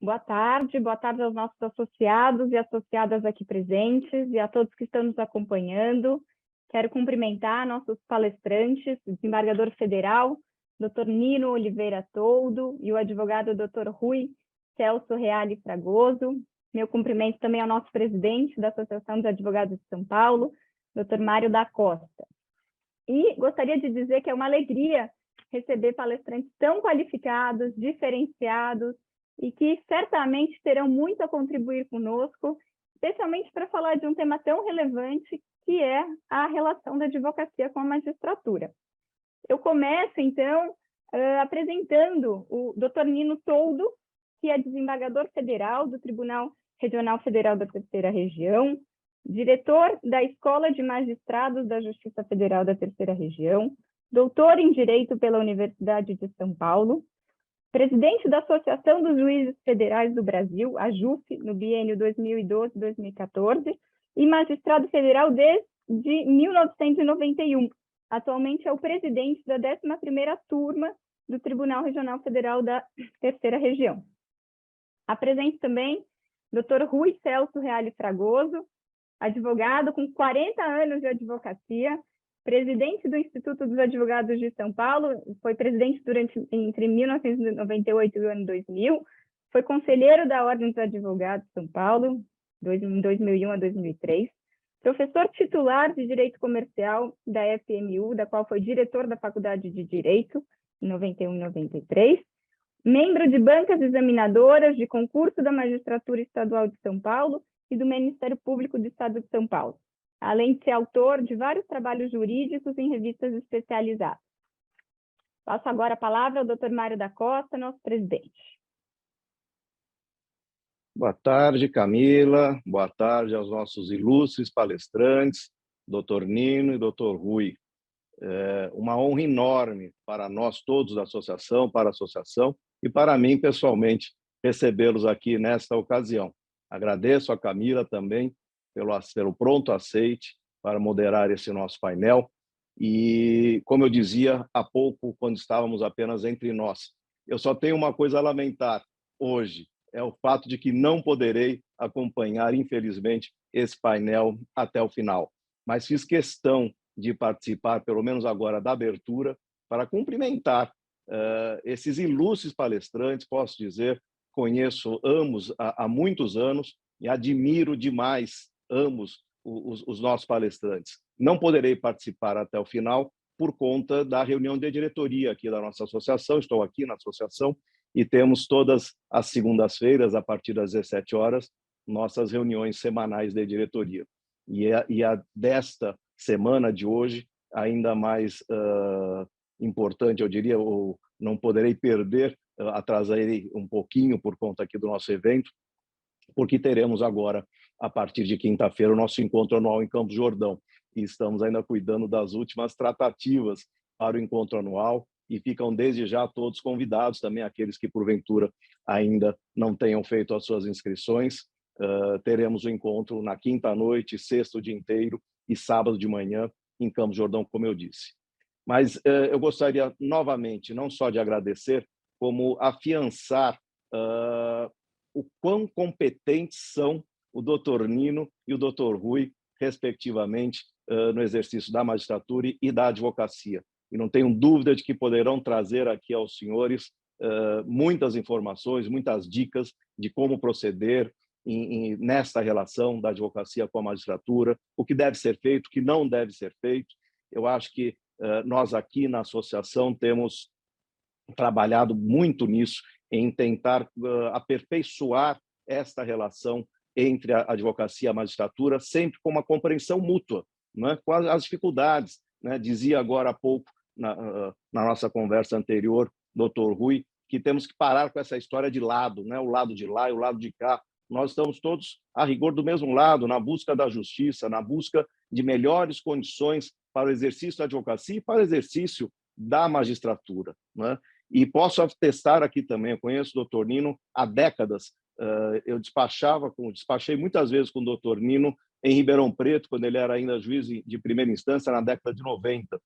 boa tarde aos nossos associados e associadas aqui presentes e a todos que estão nos acompanhando. Quero cumprimentar nossos palestrantes, o desembargador federal, Dr. Nino Oliveira Toldo, e o advogado Dr. Rui Celso Reale Fragoso. Meu cumprimento também ao nosso presidente da Associação dos Advogados de São Paulo, Dr. Mário da Costa. E gostaria de dizer que é uma alegria receber palestrantes tão qualificados, diferenciados, e que certamente terão muito a contribuir conosco, especialmente para falar de um tema tão relevante, que é a relação da advocacia com a magistratura. Eu começo, então, apresentando o Dr. Nino Toldo, que é desembargador federal do Tribunal Regional Federal da Terceira Região, diretor da Escola de Magistrados da Justiça Federal da Terceira Região, doutor em Direito pela Universidade de São Paulo, presidente da Associação dos Juízes Federais do Brasil, a JUF, no biênio 2012-2014, e magistrado federal desde 1991. Atualmente é o presidente da 11ª turma do Tribunal Regional Federal da Terceira Região. Apresento também Dr. Rui Celso Reale Fragoso, advogado com 40 anos de advocacia, presidente do Instituto dos Advogados de São Paulo, foi presidente entre 1998 e o ano 2000, foi conselheiro da Ordem dos Advogados de São Paulo, em 2001 a 2003, professor titular de Direito Comercial da FMU, da qual foi diretor da Faculdade de Direito, em 91 e 93, membro de bancas examinadoras de concurso da Magistratura Estadual de São Paulo e do Ministério Público do Estado de São Paulo, além de ser autor de vários trabalhos jurídicos em revistas especializadas. Passo agora a palavra ao Dr. Mário da Costa, nosso presidente. Boa tarde, Camila. Boa tarde aos nossos ilustres palestrantes, Dr. Nino e Dr. Rui. É uma honra enorme para nós todos da associação, para a associação e para mim, pessoalmente, recebê-los aqui nesta ocasião. Agradeço a Camila também pelo pronto aceite para moderar esse nosso painel. E, como eu dizia há pouco, quando estávamos apenas entre nós, eu só tenho uma coisa a lamentar hoje, é o fato de que não poderei acompanhar, infelizmente, esse painel até o final. Mas fiz questão de participar, pelo menos agora, da abertura, para cumprimentar esses ilustres palestrantes. Posso dizer, conheço ambos há muitos anos e admiro demais ambos os nossos palestrantes. Não poderei participar até o final por conta da reunião de diretoria aqui da nossa associação. Estou aqui na associação e temos todas as segundas-feiras, a partir das 17 horas, nossas reuniões semanais de diretoria. E a desta semana de hoje, ainda mais importante, eu diria, ou não poderei perder, atrasarei um pouquinho por conta aqui do nosso evento, porque teremos agora, a partir de quinta-feira, o nosso encontro anual em Campos do Jordão. E estamos ainda cuidando das últimas tratativas para o encontro anual e ficam desde já todos convidados, também aqueles que, porventura, ainda não tenham feito as suas inscrições. Teremos o encontro na quinta-noite, sexta o dia inteiro e sábado de manhã em Campos do Jordão, como eu disse. Mas eu gostaria novamente, não só de agradecer, como afiançar o quão competentes são o Dr. Nino e o Dr. Rui, respectivamente, no exercício da magistratura e da advocacia. E não tenho dúvida de que poderão trazer aqui aos senhores muitas informações, muitas dicas de como proceder nesta relação da advocacia com a magistratura, o que deve ser feito, o que não deve ser feito. Eu acho que nós aqui na associação temos trabalhado muito nisso, em tentar aperfeiçoar esta relação entre a advocacia e a magistratura, sempre com uma compreensão mútua, né? Com as dificuldades. Né? Dizia agora há pouco, na nossa conversa anterior, Dr. Rui, que temos que parar com essa história de lado, né? O lado de lá e o lado de cá. Nós estamos todos, a rigor, do mesmo lado, na busca da justiça, na busca de melhores condições para o exercício da advocacia e para o exercício da magistratura. Né? E posso atestar aqui também, eu conheço o Dr. Nino há décadas. Eu despachei muitas vezes com o Dr. Nino em Ribeirão Preto, quando ele era ainda juiz de primeira instância, na década de 90.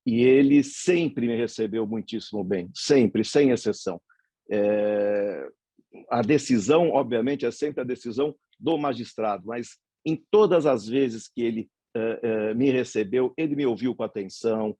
E ele sempre me recebeu muitíssimo bem, sempre, sem exceção. a decisão, obviamente, é sempre a decisão do magistrado, mas em todas as vezes que ele me recebeu, ele me ouviu com atenção,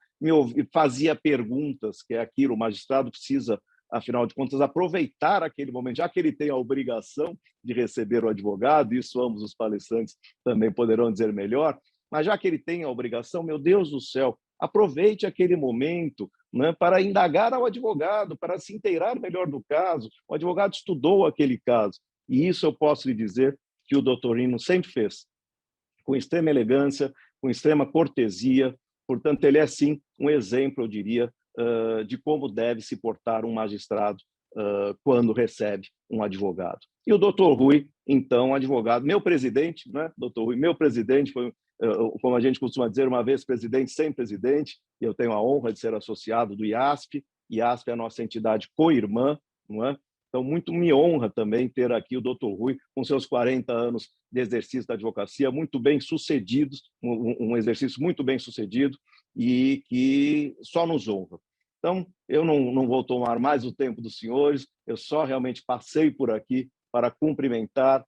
fazia perguntas, que é aquilo, o magistrado precisa, afinal de contas, aproveitar aquele momento, já que ele tem a obrigação de receber o advogado, isso ambos os palestrantes também poderão dizer melhor, mas já que ele tem a obrigação, meu Deus do céu, aproveite aquele momento, né, para indagar ao advogado, para se inteirar melhor do caso. O advogado estudou aquele caso, e isso eu posso lhe dizer que o doutor Nino sempre fez, com extrema elegância, com extrema cortesia. Portanto, ele é, sim, um exemplo, eu diria, de como deve se portar um magistrado quando recebe um advogado. E o doutor Rui, então, advogado, meu presidente, né, doutor Rui, meu presidente foi, como a gente costuma dizer, uma vez presidente, sem presidente, e eu tenho a honra de ser associado do IASP. IASP é a nossa entidade co-irmã, não é? Então, muito me honra também ter aqui o doutor Rui, com seus 40 anos de exercício da advocacia, muito bem sucedidos, um exercício muito bem sucedido e que só nos honra. Então, eu não vou tomar mais o tempo dos senhores, eu só realmente passei por aqui para cumprimentar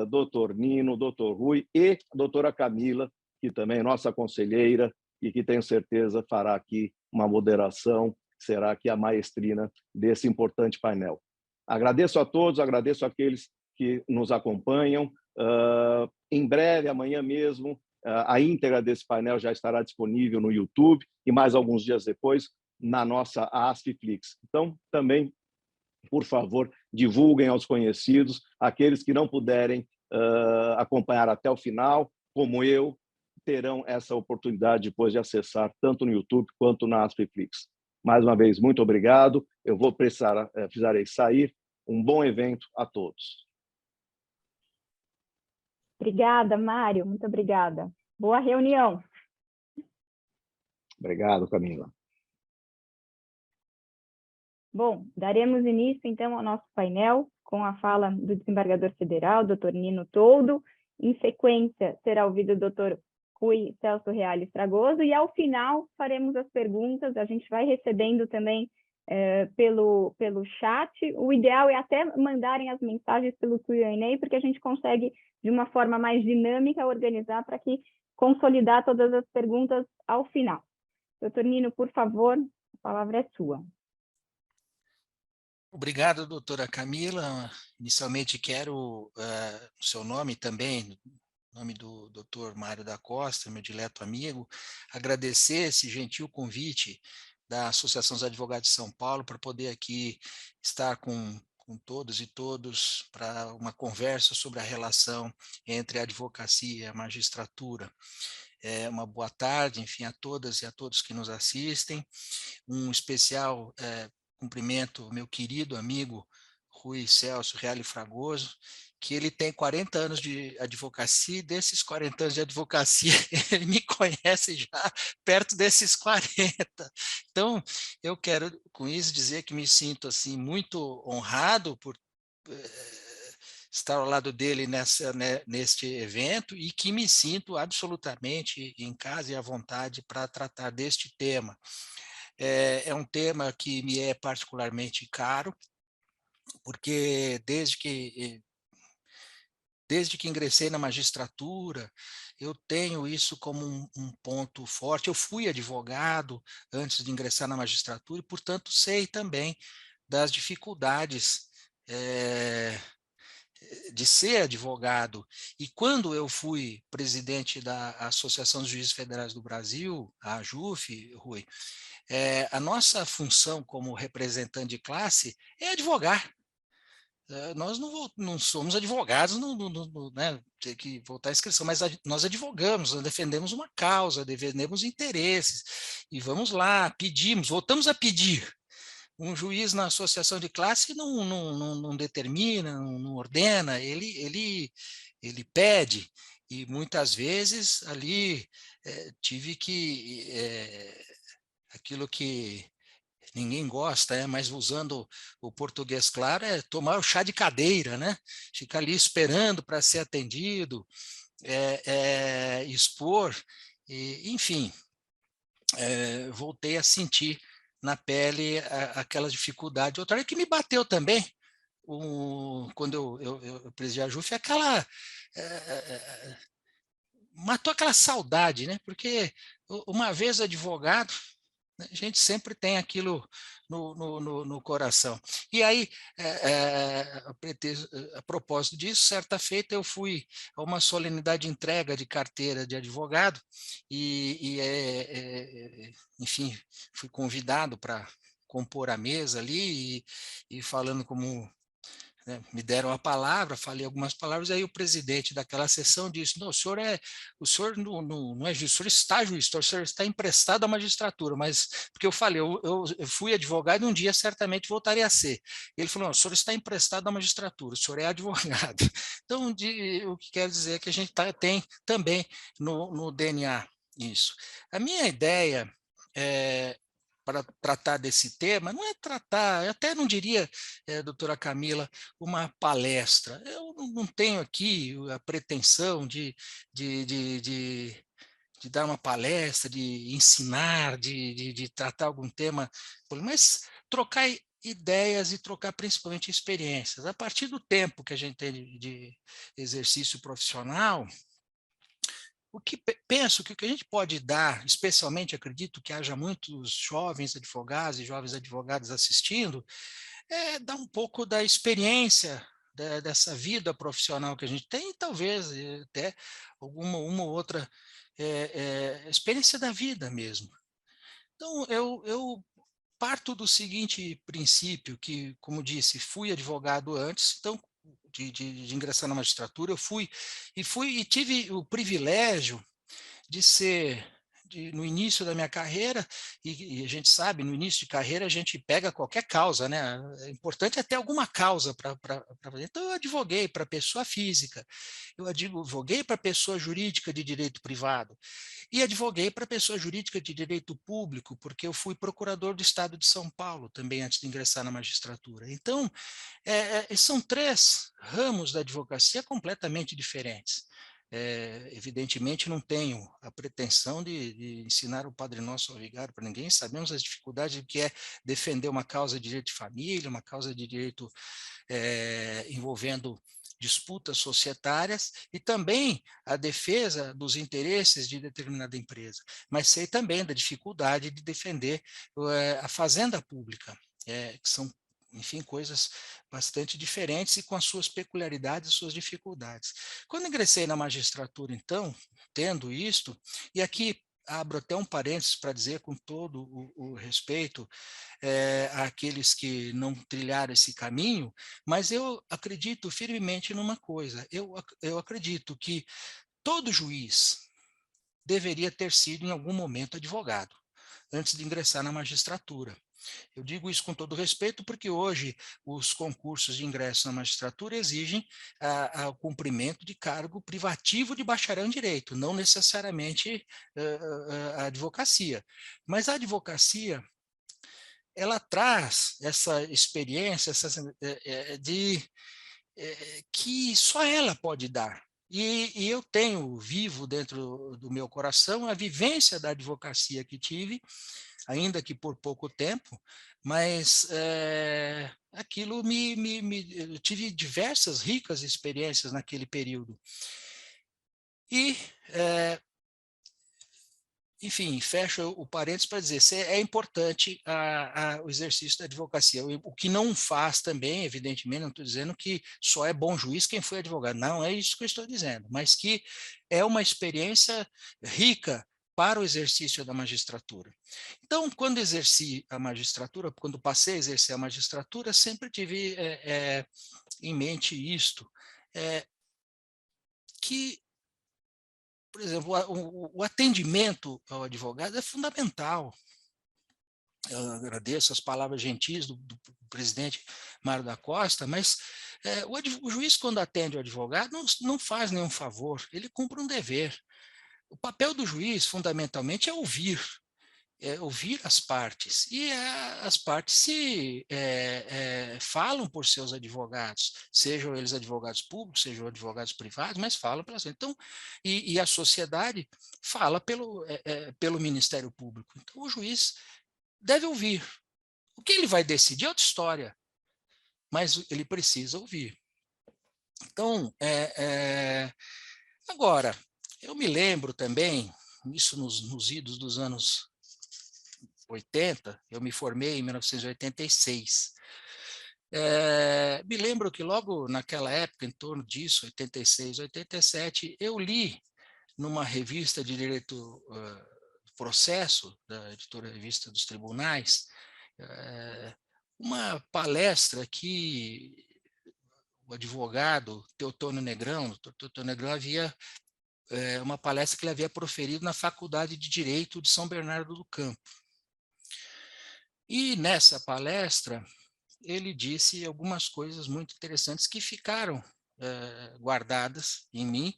doutor Nino, doutor Rui e a doutora Camila, que também é nossa conselheira e que tenho certeza fará aqui uma moderação, será aqui a maestrina desse importante painel. Agradeço a todos, agradeço àqueles que nos acompanham. Em breve, amanhã mesmo, a íntegra desse painel já estará disponível no YouTube e mais alguns dias depois na nossa ASFIFlix. Então, também, por favor, divulguem aos conhecidos, aqueles que não puderem acompanhar até o final, como eu, terão essa oportunidade depois de acessar tanto no YouTube quanto na ASFIFlix. Mais uma vez, muito obrigado. Eu vou precisarei sair. Um bom evento a todos. Obrigada, Mário. Muito obrigada. Boa reunião. Obrigado, Camila. Bom, daremos início, então, ao nosso painel com a fala do desembargador federal, doutor Nino Toldo. Em sequência, será ouvido o doutor Rui Celso Reale Fragoso, e ao final faremos as perguntas. A gente vai recebendo também pelo chat. O ideal é até mandarem as mensagens pelo Q&A, porque a gente consegue, de uma forma mais dinâmica, organizar para que consolidar todas as perguntas ao final. Doutor Nino, por favor, a palavra é sua. Obrigado, doutora Camila. Inicialmente quero, o seu nome também, em nome do doutor Mário da Costa, meu dileto amigo, agradecer esse gentil convite da Associação dos Advogados de São Paulo para poder aqui estar com todos e todos para uma conversa sobre a relação entre a advocacia e a magistratura. Uma boa tarde, enfim, a todas e a todos que nos assistem. Um especial cumprimento meu querido amigo Rui Celso Reale Fragoso, que ele tem 40 anos de advocacia, e desses 40 anos de advocacia, ele me conhece já perto desses 40. Então, eu quero, com isso, dizer que me sinto assim, muito honrado por estar ao lado dele neste evento, e que me sinto absolutamente em casa e à vontade para tratar deste tema. É um tema que me é particularmente caro, porque desde que ingressei na magistratura, eu tenho isso como um ponto forte. Eu fui advogado antes de ingressar na magistratura e, portanto, sei também das dificuldades de ser advogado. E quando eu fui presidente da Associação dos Juízes Federais do Brasil, a AJUF, Rui, a nossa função como representante de classe é advogar. Nós não somos advogados, né, tem que voltar à inscrição, mas nós advogamos, nós defendemos uma causa, defendemos interesses, e vamos lá, pedimos, voltamos a pedir. Um juiz na associação de classe não determina, não ordena, ele pede, e muitas vezes ali tive que, aquilo que ninguém gosta, mas usando o português claro, é tomar o chá de cadeira, né? Ficar ali esperando para ser atendido, expor, enfim, voltei a sentir na pele aquela dificuldade. Outra que me bateu também, quando eu presidi a JUF, matou aquela saudade, né? Porque uma vez advogado, a gente sempre tem aquilo no coração. E aí, a propósito disso, certa feita eu fui a uma solenidade de entrega de carteira de advogado enfim, fui convidado para compor a mesa ali e falando como... né, me deram a palavra, falei algumas palavras, aí o presidente daquela sessão disse, não, o senhor não é juiz, o senhor está juiz, o senhor está emprestado à magistratura, mas, porque eu falei, eu fui advogado e um dia certamente voltarei a ser. Ele falou, não, o senhor está emprestado à magistratura, o senhor é advogado. Então, o que quer dizer é que a gente tem também no DNA isso. A minha ideia para tratar desse tema, não é tratar, eu até não diria, doutora Camila, uma palestra. Eu não tenho aqui a pretensão de dar uma palestra, de ensinar, de tratar algum tema, mas trocar ideias e trocar principalmente experiências. A partir do tempo que a gente tem de exercício profissional, o que penso que o que a gente pode dar, especialmente acredito que haja muitos jovens advogados e jovens advogados assistindo, é dar um pouco da experiência dessa vida profissional que a gente tem, e talvez até uma ou outra experiência da vida mesmo. Então, eu parto do seguinte princípio, que, como disse, fui advogado antes, então, de ingressar na magistratura, eu fui e tive o privilégio de ser, no início da minha carreira, e a gente sabe, no início de carreira a gente pega qualquer causa, né? É importante é ter alguma causa para fazer. Então eu advoguei para pessoa física, eu advoguei para pessoa jurídica de direito privado, e advoguei para pessoa jurídica de direito público, porque eu fui procurador do Estado de São Paulo também antes de ingressar na magistratura. Então, são 3 ramos da advocacia completamente diferentes. Evidentemente não tenho a pretensão de ensinar o Padre Nosso ao Vigário para ninguém, sabemos as dificuldades que é defender uma causa de direito de família, uma causa de direito envolvendo disputas societárias e também a defesa dos interesses de determinada empresa, mas sei também da dificuldade de defender a fazenda pública, que são, enfim, coisas bastante diferentes e com as suas peculiaridades e suas dificuldades. Quando ingressei na magistratura, então, tendo isto, e aqui abro até um parênteses para dizer com todo o respeito àqueles que não trilharam esse caminho, mas eu acredito firmemente numa coisa, eu acredito que todo juiz deveria ter sido em algum momento advogado, antes de ingressar na magistratura. Eu digo isso com todo respeito, porque hoje os concursos de ingresso na magistratura exigem o cumprimento de cargo privativo de bacharel em direito, não necessariamente a advocacia. Mas a advocacia, ela traz essa experiência que só ela pode dar. E eu vivo dentro do meu coração a vivência da advocacia que tive, ainda que por pouco tempo, mas aquilo eu tive diversas ricas experiências naquele período. E, enfim, fecho o parênteses para dizer, é importante o exercício da advocacia, o que não faz também, evidentemente, não estou dizendo que só é bom juiz quem foi advogado, não é isso que eu estou dizendo, mas que é uma experiência rica para o exercício da magistratura. Então, quando exerci a magistratura, quando passei a exercer a magistratura, sempre tive em mente isto, que, por exemplo, o atendimento ao advogado é fundamental. Eu agradeço as palavras gentis do presidente Mário da Costa, mas o juiz, quando atende o advogado, não faz nenhum favor, ele cumpre um dever. O papel do juiz, fundamentalmente, é ouvir as partes, e as partes falam por seus advogados, sejam eles advogados públicos, sejam advogados privados, mas falam pela então, e a sociedade fala pelo Ministério Público. Então, o juiz deve ouvir. O que ele vai decidir é outra história. mas ele precisa ouvir. Então, agora, eu me lembro também, isso nos idos dos anos 80, eu me formei em 1986. Me lembro que logo naquela época, em torno disso, 86, 87, eu li numa revista de direito processo, da editora Revista dos Tribunais, uma palestra que o advogado Teotônio Negrão, o doutor Teotônio Negrão, havia uma palestra que ele havia proferido na Faculdade de Direito de São Bernardo do Campo. E nessa palestra, ele disse algumas coisas muito interessantes que ficaram guardadas em mim,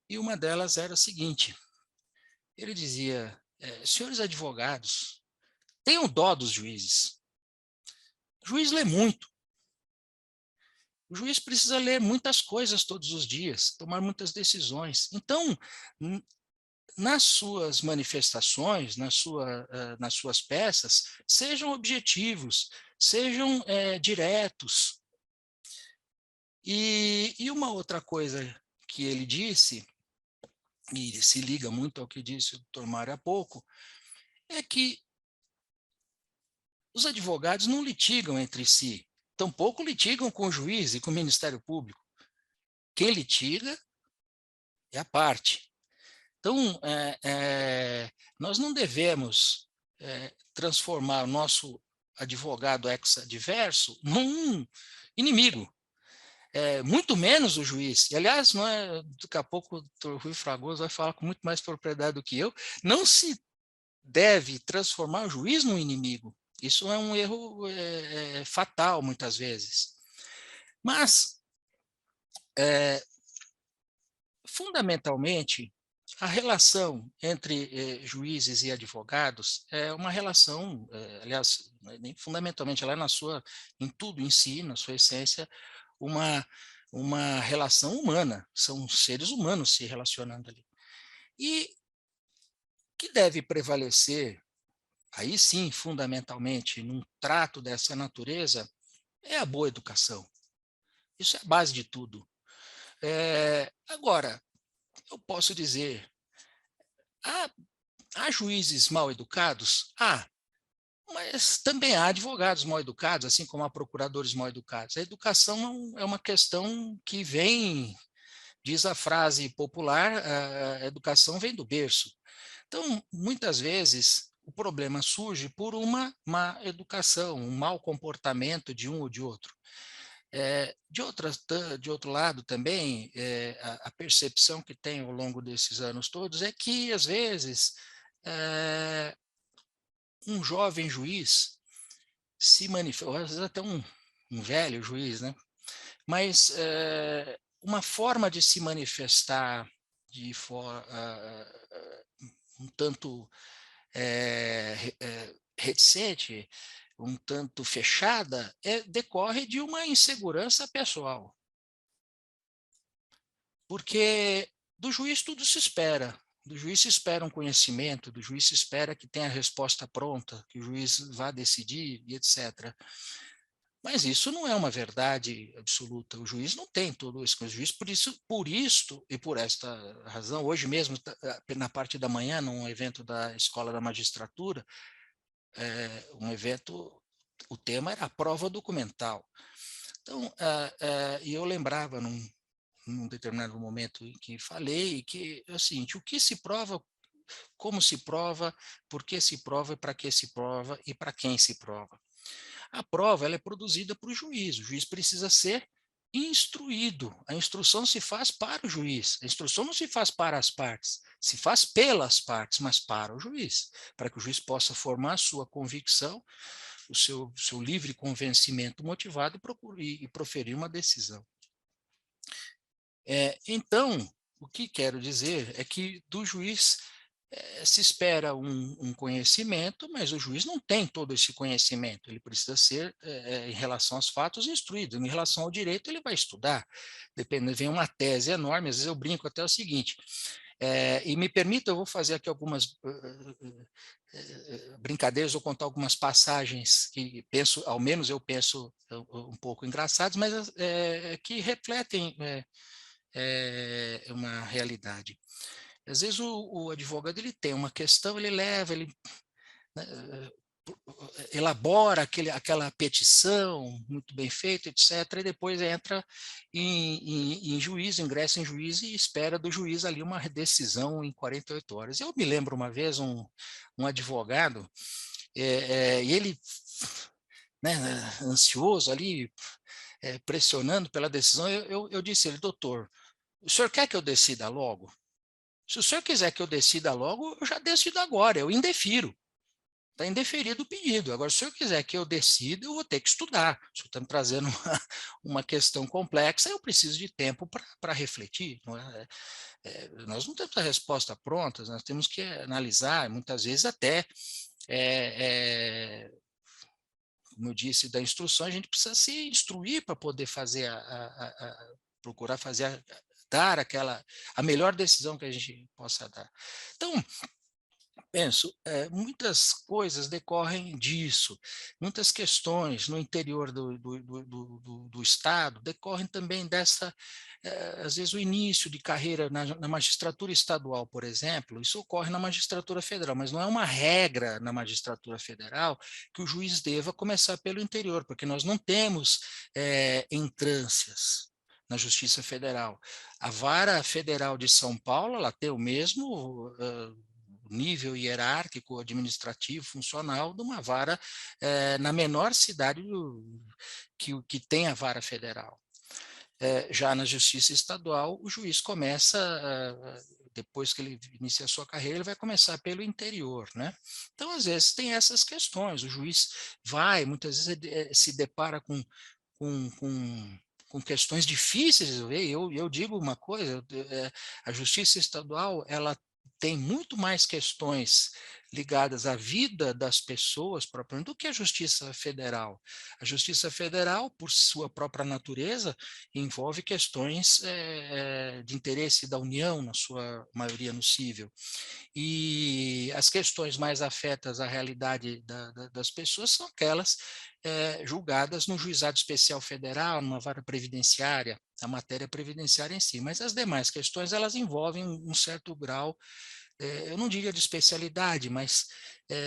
e uma delas era a seguinte: ele dizia, senhores advogados, tenham dó dos juízes. O juiz lê muito. O juiz precisa ler muitas coisas todos os dias, tomar muitas decisões. Então, nas suas manifestações, nas suas peças, sejam objetivos, sejam diretos. E uma outra coisa que ele disse, e se liga muito ao que disse o doutor Mário há pouco, é que os advogados não litigam entre si, tampouco litigam com o juiz e com o Ministério Público. Quem litiga é a parte. Então, nós não devemos transformar o nosso advogado ex-adverso num inimigo, muito menos o juiz. E, aliás, não é, daqui a pouco o doutor Rui Fragoso vai falar com muito mais propriedade do que eu, não se deve transformar o juiz num inimigo. Isso é um erro fatal, muitas vezes. Mas, fundamentalmente, a relação entre juízes e advogados é uma relação, aliás, nem fundamentalmente, ela é em tudo em si, na sua essência, uma relação humana. São seres humanos se relacionando ali. E que deve prevalecer, aí sim, fundamentalmente, num trato dessa natureza, é a boa educação. Isso é a base de tudo. Agora, eu posso dizer, há juízes mal educados? Mas também há advogados mal educados, assim como há procuradores mal educados. A educação é uma questão que vem, diz a frase popular, a educação vem do berço. Então, muitas vezes, o problema surge por uma má educação, um mau comportamento de um ou de outro. De outro lado também, a percepção que tem ao longo desses anos todos é que, às vezes, um jovem juiz se manifesta, ou às vezes até um velho juiz, né? Mas uma forma de se manifestar de forma um tanto reticente, um tanto fechada, decorre de uma insegurança pessoal. Porque do juiz tudo se espera. Do juiz se espera um conhecimento, do juiz se espera que tenha a resposta pronta, que o juiz vá decidir, e etc. Mas isso não é uma verdade absoluta. O juiz não tem todo esse conhecimento. Por isto e por esta razão, hoje mesmo, na parte da manhã, num evento da Escola da Magistratura, um evento, o tema era a prova documental. Então, e eu lembrava num determinado momento em que falei que é o seguinte: o que se prova, como se prova, por que se prova, para que se prova e para quem se prova. A prova ela é produzida por o juiz precisa ser instruído. A instrução se faz para o juiz, a instrução não se faz para as partes, se faz pelas partes, mas para o juiz, para que o juiz possa formar a sua convicção, o seu livre convencimento motivado e proferir uma decisão. Então, o que quero dizer é que do juiz se espera um conhecimento, mas o juiz não tem todo esse conhecimento, ele precisa ser, em relação aos fatos, instruído. Em relação ao direito, ele vai estudar, depende, vem uma tese enorme, às vezes eu brinco até o seguinte, e me permita, eu vou fazer aqui algumas brincadeiras, vou contar algumas passagens que penso, ao menos eu penso um pouco engraçadas, mas que refletem uma realidade. Às vezes o advogado ele tem uma questão, ele leva, ele, né, elabora aquela petição muito bem feita, etc., e depois entra em juízo, ingressa em juízo e espera do juiz ali uma decisão em 48 horas. Eu me lembro uma vez um advogado, e ele, né, ansioso ali, pressionando pela decisão, eu disse a ele, doutor, o senhor quer que eu decida logo? Se o senhor quiser que eu decida logo, eu já decido agora, eu indefiro. Está indeferido o pedido. Agora, se o senhor quiser que eu decida, eu vou ter que estudar. O senhor está me trazendo uma questão complexa, eu preciso de tempo para refletir. Não é? Nós não temos a resposta pronta, nós temos que analisar, muitas vezes até, como eu disse, da instrução, a gente precisa se instruir para poder fazer, procurar fazer, dar a melhor decisão que a gente possa dar. Então, penso, muitas coisas decorrem disso, muitas questões no interior do Estado decorrem também dessa, às vezes o início de carreira na magistratura estadual, por exemplo, isso ocorre na magistratura federal, mas não é uma regra na magistratura federal que o juiz deva começar pelo interior, porque nós não temos entrâncias na Justiça Federal. A Vara Federal de São Paulo, ela tem o mesmo nível hierárquico, administrativo, funcional de uma vara na menor cidade que tem a vara federal. Já na Justiça Estadual, o juiz começa, depois que ele inicia a sua carreira, ele vai começar pelo interior, né? Então, às vezes, tem essas questões, o juiz muitas vezes se depara com questões difíceis de resolver. Eu digo uma coisa, a Justiça Estadual, ela tem muito mais questões ligadas à vida das pessoas propriamente do que a Justiça Federal. A Justiça Federal, por sua própria natureza, envolve questões de interesse da União, na sua maioria no cível. E as questões mais afetas à realidade das pessoas são aquelas julgadas no Juizado Especial Federal, numa vara previdenciária, a matéria previdenciária em si. Mas as demais questões, elas envolvem um certo grau, eu não diria de especialidade, mas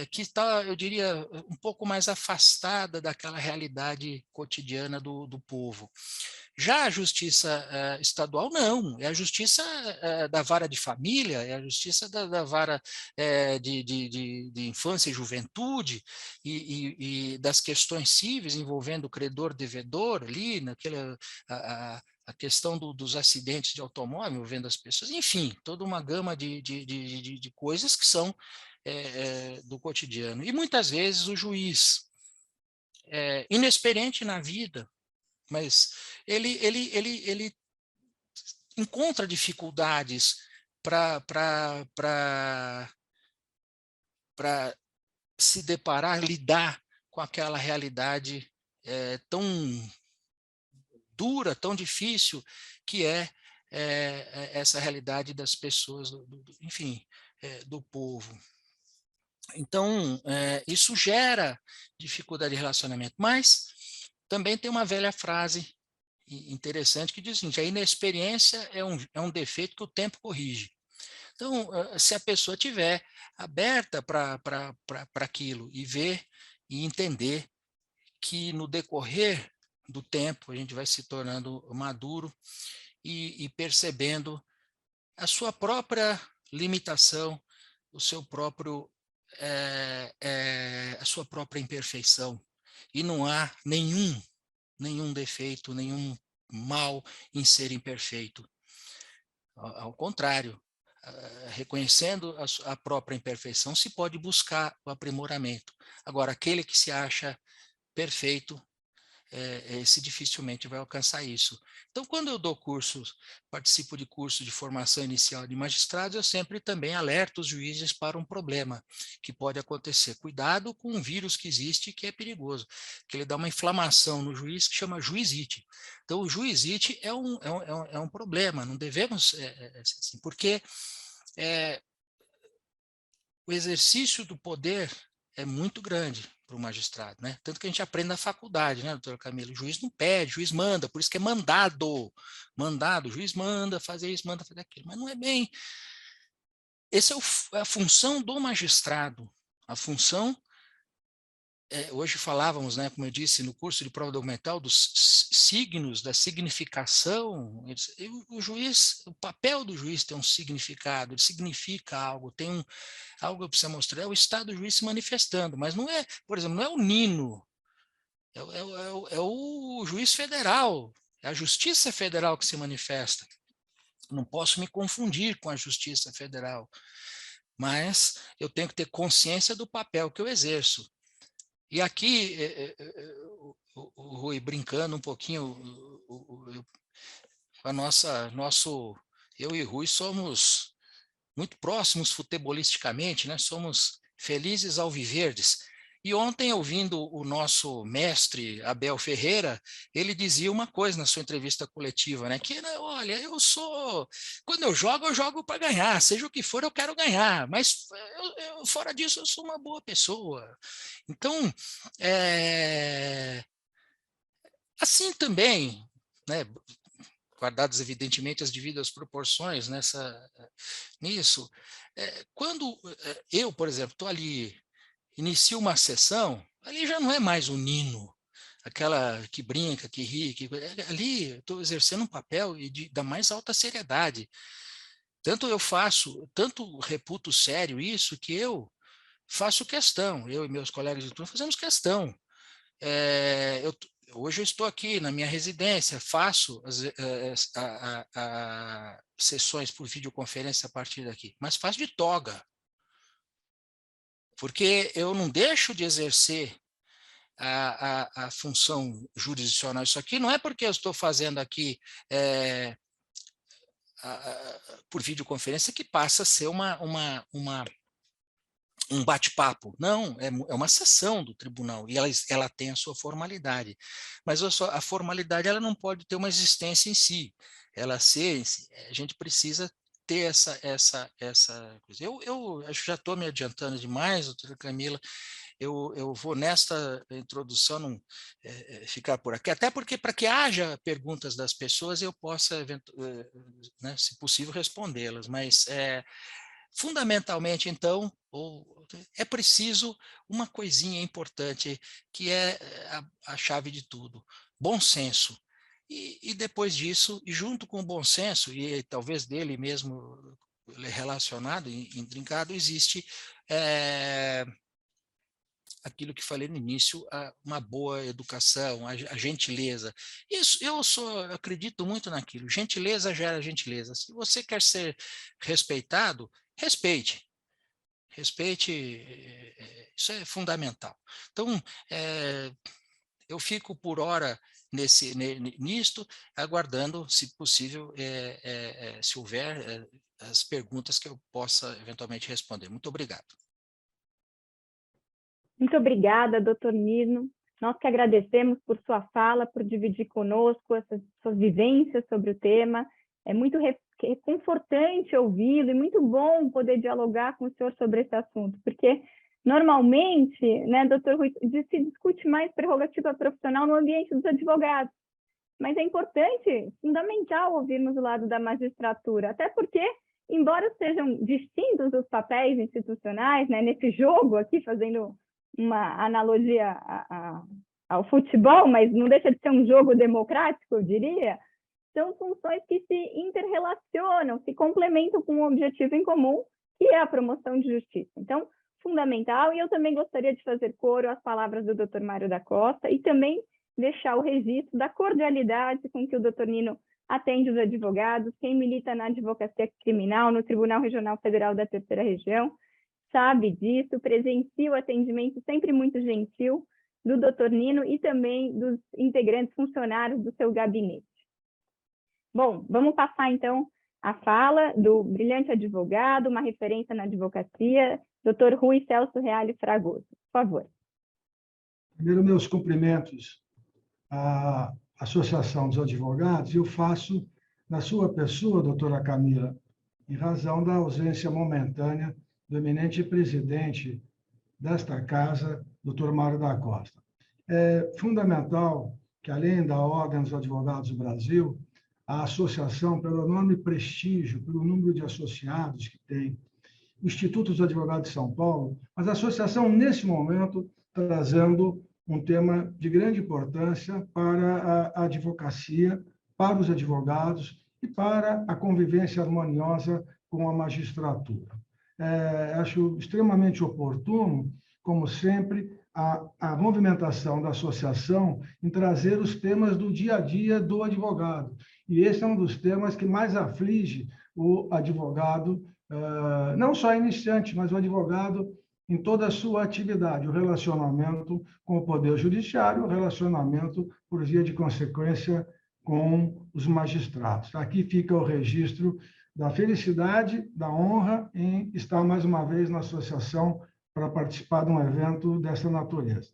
que está, eu diria, um pouco mais afastada daquela realidade cotidiana do povo. Já a justiça estadual, não, é a justiça da vara de família, é a justiça da vara de infância e juventude, e das questões cíveis envolvendo credor-devedor ali, a questão dos acidentes de automóvel envolvendo as pessoas, enfim, toda uma gama de coisas que são do cotidiano. E muitas vezes o juiz, inexperiente na vida, mas ele encontra dificuldades para se deparar, lidar com aquela realidade tão dura, tão difícil, que essa realidade das pessoas, enfim, do povo. Então, isso gera dificuldade de relacionamento, mas também tem uma velha frase interessante que diz o seguinte: a inexperiência é um defeito que o tempo corrige. Então, se a pessoa tiver aberta para aquilo e ver e entender que no decorrer do tempo a gente vai se tornando maduro e percebendo a sua própria limitação, o seu próprio a sua própria imperfeição, e não há nenhum defeito, nenhum mal em ser imperfeito. Ao contrário, reconhecendo a própria imperfeição, se pode buscar o aprimoramento. Agora, aquele que se acha perfeito, esse dificilmente vai alcançar isso. Então, quando eu dou cursos, participo de cursos de formação inicial de magistrados, eu sempre também alerto os juízes para um problema que pode acontecer. Cuidado com um vírus que existe que é perigoso, que ele dá uma inflamação no juiz que chama juizite. Então, o juizite é um problema, não devemos, assim, porque o exercício do poder é muito grande para o magistrado, né? Tanto que a gente aprende na faculdade, né, doutora Camila? O juiz não pede, o juiz manda, por isso que é mandado. Mandado, o juiz manda fazer isso, manda fazer aquilo, mas não é bem. Essa é a função do magistrado. A função, hoje falávamos, né, como eu disse, no curso de prova documental, dos signos, da significação. O juiz, o papel do juiz tem um significado, ele significa algo, tem algo que precisa mostrar, é o estado do juiz se manifestando, mas não é, por exemplo, não é o Nino, é o juiz federal, é a Justiça Federal que se manifesta. Não posso me confundir com a Justiça Federal, mas eu tenho que ter consciência do papel que eu exerço. E aqui, o Rui, brincando um pouquinho, eu e o Rui somos muito próximos futebolisticamente, né? Somos felizes alviverdes. E ontem, ouvindo o nosso mestre Abel Ferreira, ele dizia uma coisa na sua entrevista coletiva, né? Que, olha, quando eu jogo para ganhar, seja o que for, eu quero ganhar, mas fora disso, eu sou uma boa pessoa. Então, assim também, né? Guardadas, evidentemente, as devidas proporções nisso. Quando eu, por exemplo, estou ali, inicio uma sessão, ali já não é mais o Nino, aquela que brinca, que ri, ali estou exercendo um papel da mais alta seriedade. Tanto reputo sério isso, que eu faço questão, eu e meus colegas de turma fazemos questão. Hoje eu estou aqui na minha residência, faço sessões por videoconferência a partir daqui, mas faço de toga, porque eu não deixo de exercer a função jurisdicional. Isso aqui não é porque eu estou fazendo aqui por videoconferência que passa a ser um bate-papo. Não, é uma sessão do tribunal e ela tem a sua formalidade. Mas a formalidade ela não pode ter uma existência em si. A gente precisa ter essa coisa. Eu acho que já estou me adiantando demais, doutora Camila. Eu vou nesta introdução ficar por aqui, até porque para que haja perguntas das pessoas eu possa, né, se possível, respondê-las, mas fundamentalmente, então, é preciso uma coisinha importante, que é a chave de tudo, bom senso. E depois disso, e junto com o bom senso, e talvez dele mesmo relacionado, intrincado, existe aquilo que falei no início, uma boa educação, a gentileza. Isso, eu acredito muito naquilo, gentileza gera gentileza. Se você quer ser respeitado, respeite. Respeite, isso é fundamental. Então, eu fico por hora nisto, aguardando, se possível, se houver as perguntas que eu possa eventualmente responder. Muito obrigado. Muito obrigada, doutor Nino. Nós que agradecemos por sua fala, por dividir conosco essas suas vivências sobre o tema. É muito reconfortante ouvi-lo e muito bom poder dialogar com o senhor sobre esse assunto, porque normalmente, né, doutor Rui, se discute mais prerrogativa profissional no ambiente dos advogados, mas é importante, fundamental ouvirmos o lado da magistratura, até porque, embora sejam distintos os papéis institucionais, né, nesse jogo aqui, fazendo uma analogia ao futebol, mas não deixa de ser um jogo democrático, eu diria, são funções que se interrelacionam, se complementam com um objetivo em comum, que é a promoção de justiça. Então, fundamental, e eu também gostaria de fazer coro às palavras do Dr. Mário da Costa e também deixar o registro da cordialidade com que o Dr. Nino atende os advogados, quem milita na advocacia criminal, no Tribunal Regional Federal da Terceira Região, sabe disso, presencia o atendimento sempre muito gentil, do Dr. Nino e também dos integrantes funcionários do seu gabinete. Bom, vamos passar então a fala do brilhante advogado, uma referência na advocacia, Dr. Rui Celso Reale Fragoso. Por favor. Primeiro, meus cumprimentos à Associação dos Advogados, eu faço na sua pessoa, doutora Camila, em razão da ausência momentânea do eminente presidente desta casa, doutor Mário da Costa. É fundamental que, além da Ordem dos Advogados do Brasil, a associação, pelo enorme prestígio, pelo número de associados que tem, o Instituto dos Advogados de São Paulo, mas a associação, nesse momento, trazendo um tema de grande importância para a advocacia, para os advogados e para a convivência harmoniosa com a magistratura. Acho extremamente oportuno, como sempre, a movimentação da associação em trazer os temas do dia a dia do advogado. E esse é um dos temas que mais aflige o advogado, não só iniciante, mas o advogado em toda a sua atividade, o relacionamento com o Poder Judiciário, o relacionamento, por via de consequência, com os magistrados. Aqui fica o registro da felicidade, da honra em estar mais uma vez na associação para participar de um evento dessa natureza.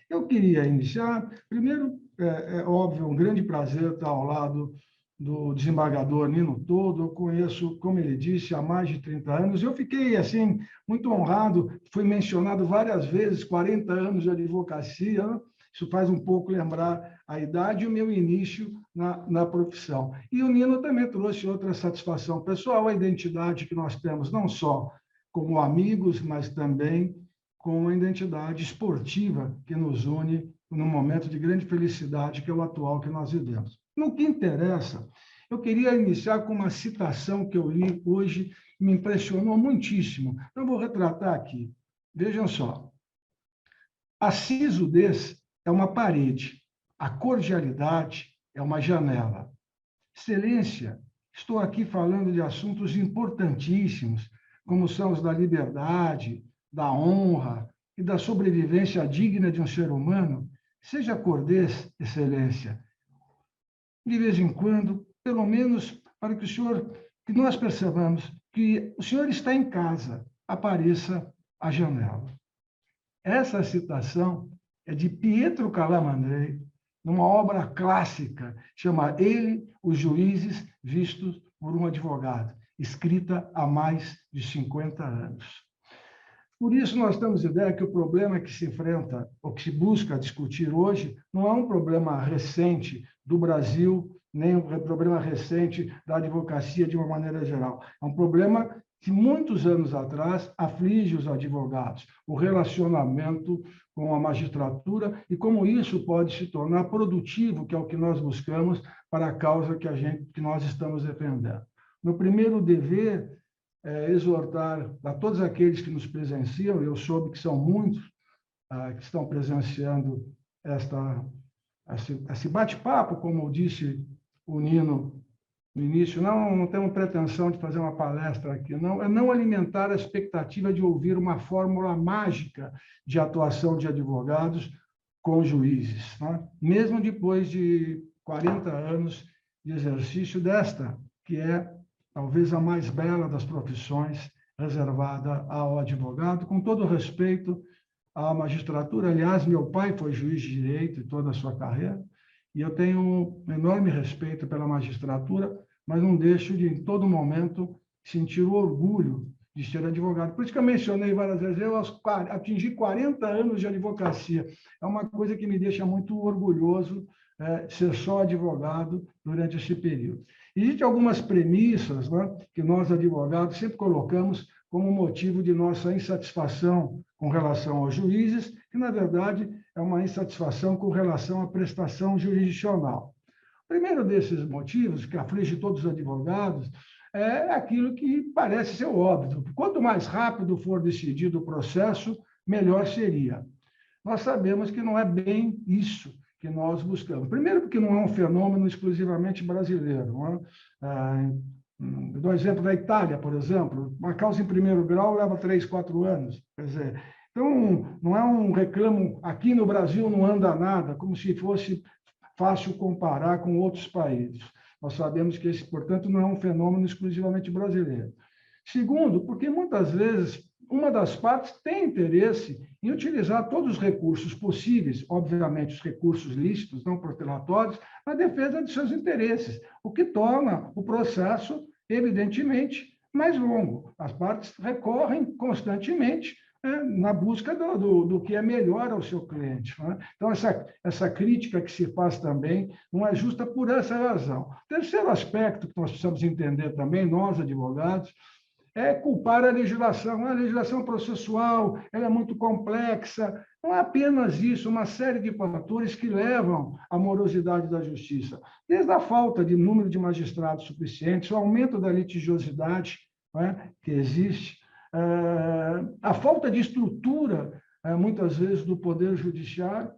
Eu queria iniciar, primeiro, é óbvio, um grande prazer estar ao lado do desembargador Nino Toldo. Eu conheço, como ele disse, há mais de 30 anos. Eu fiquei, assim, muito honrado, fui mencionado várias vezes, 40 anos de advocacia, né? Isso faz um pouco lembrar a idade e o meu início na profissão. E o Nino também trouxe outra satisfação pessoal, a identidade que nós temos, não só como amigos, mas também com a identidade esportiva que nos une num momento de grande felicidade, que é o atual que nós vivemos. No que interessa, eu queria iniciar com uma citação que eu li hoje, me impressionou muitíssimo. Eu vou retratar aqui. Vejam só. A sisudez é uma parede, a cordialidade é uma janela. Excelência, estou aqui falando de assuntos importantíssimos, como são os da liberdade, da honra e da sobrevivência digna de um ser humano. Seja cortês, Excelência. De vez em quando, pelo menos para que nós percebamos que o senhor está em casa, apareça à janela. Essa citação é de Pietro Calamandrei, numa obra clássica, chama Ele, os Juízes Vistos por um Advogado, escrita há mais de 50 anos. Por isso, nós temos ideia que o problema que se enfrenta, ou que se busca discutir hoje, não é um problema recente do Brasil, nem um problema recente da advocacia de uma maneira geral. É um problema que, muitos anos atrás, aflige os advogados, o relacionamento com a magistratura e como isso pode se tornar produtivo, que é o que nós buscamos para a causa que nós estamos defendendo. Meu primeiro dever é exortar a todos aqueles que nos presenciam, eu soube que são muitos que estão presenciando esse bate-papo, como disse o Nino no início. Não temos pretensão de fazer uma palestra aqui, não, é não alimentar a expectativa de ouvir uma fórmula mágica de atuação de advogados com juízes, né? Mesmo depois de 40 anos de exercício desta, que é talvez a mais bela das profissões reservada ao advogado, com todo respeito à magistratura. Aliás, meu pai foi juiz de direito em toda a sua carreira, e eu tenho um enorme respeito pela magistratura, mas não deixo de, em todo momento, sentir o orgulho de ser advogado. Por isso que eu mencionei várias vezes, eu atingi 40 anos de advocacia. É uma coisa que me deixa muito orgulhoso ser só advogado durante esse período. Existem algumas premissas, né, que nós, advogados, sempre colocamos como motivo de nossa insatisfação com relação aos juízes, que, na verdade, é uma insatisfação com relação à prestação jurisdicional. O primeiro desses motivos, que aflige todos os advogados, é aquilo que parece ser óbvio. Quanto mais rápido for decidido o processo, melhor seria. Nós sabemos que não é bem isso que nós buscamos. Primeiro, porque não é um fenômeno exclusivamente brasileiro. Não é? Dou exemplo da Itália, por exemplo. Uma causa em primeiro grau leva 3, 4 anos. Quer dizer, Então, não é um reclamo, aqui no Brasil não anda nada, como se fosse fácil comparar com outros países. Nós sabemos que esse, portanto, não é um fenômeno exclusivamente brasileiro. Segundo, porque muitas vezes uma das partes tem interesse em utilizar todos os recursos possíveis, obviamente os recursos lícitos, não protelatórios, na defesa de seus interesses, o que torna o processo, evidentemente, mais longo. As partes recorrem constantemente na busca do que é melhor ao seu cliente. Né? Então, essa crítica que se faz também não é justa por essa razão. Terceiro aspecto que nós precisamos entender também, nós, advogados, é culpar a legislação. A legislação processual ela é muito complexa. Não é apenas isso, uma série de fatores que levam à morosidade da justiça. Desde a falta de número de magistrados suficientes, o aumento da litigiosidade, né, que existe, a falta de estrutura, muitas vezes, do Poder Judiciário.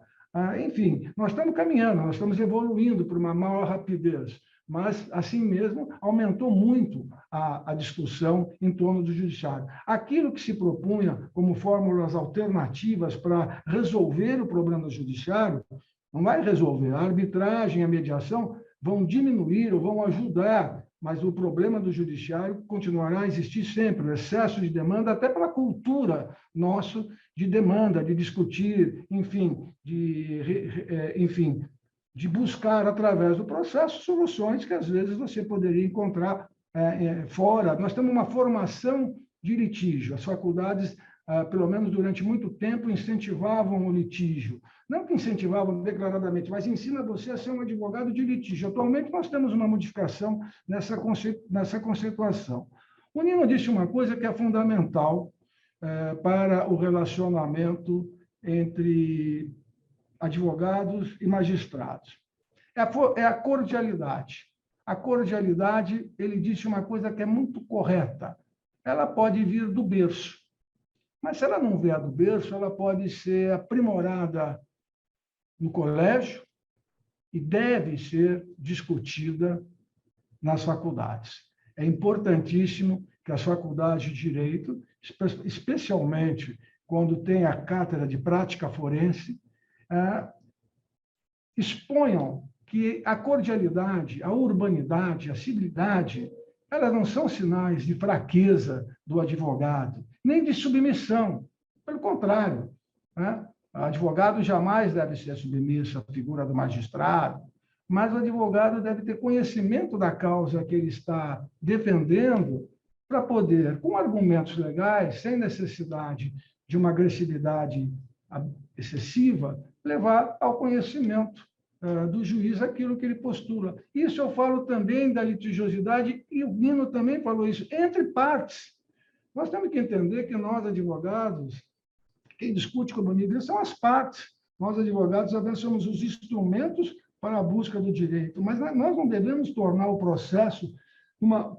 Enfim, nós estamos caminhando, nós estamos evoluindo para uma maior rapidez, mas, assim mesmo, aumentou muito a discussão em torno do judiciário. Aquilo que se propunha como fórmulas alternativas para resolver o problema do judiciário, não vai resolver. A arbitragem, a mediação vão diminuir ou vão ajudar, mas o problema do judiciário continuará a existir sempre, o excesso de demanda, até pela cultura nossa de demanda, de discutir, enfim, de buscar, através do processo, soluções que, às vezes, você poderia encontrar fora. Nós temos uma formação de litígio. As faculdades, pelo menos durante muito tempo, incentivavam o litígio. Não que incentivavam declaradamente, mas ensina você a ser um advogado de litígio. Atualmente, nós temos uma modificação nessa conceituação. O Nino disse uma coisa que é fundamental para o relacionamento entre advogados e magistrados. É a cordialidade. A cordialidade, ele disse uma coisa que é muito correta. Ela pode vir do berço. Mas, se ela não vier do berço, ela pode ser aprimorada no colégio e deve ser discutida nas faculdades. É importantíssimo que as faculdades de direito, especialmente quando tem a cátedra de prática forense, exponham que a cordialidade, a urbanidade, a civilidade, elas não são sinais de fraqueza do advogado, nem de submissão. Pelo contrário, o advogado jamais deve ser submisso à figura do magistrado, mas o advogado deve ter conhecimento da causa que ele está defendendo para poder, com argumentos legais, sem necessidade de uma agressividade excessiva, levar ao conhecimento do juiz aquilo que ele postula. Isso eu falo também da litigiosidade, e o Nino também falou isso, entre partes. Nós temos que entender que nós, advogados, quem discute como nível são as partes. Nós, advogados, apenas somos os instrumentos para a busca do direito, mas nós não devemos tornar o processo uma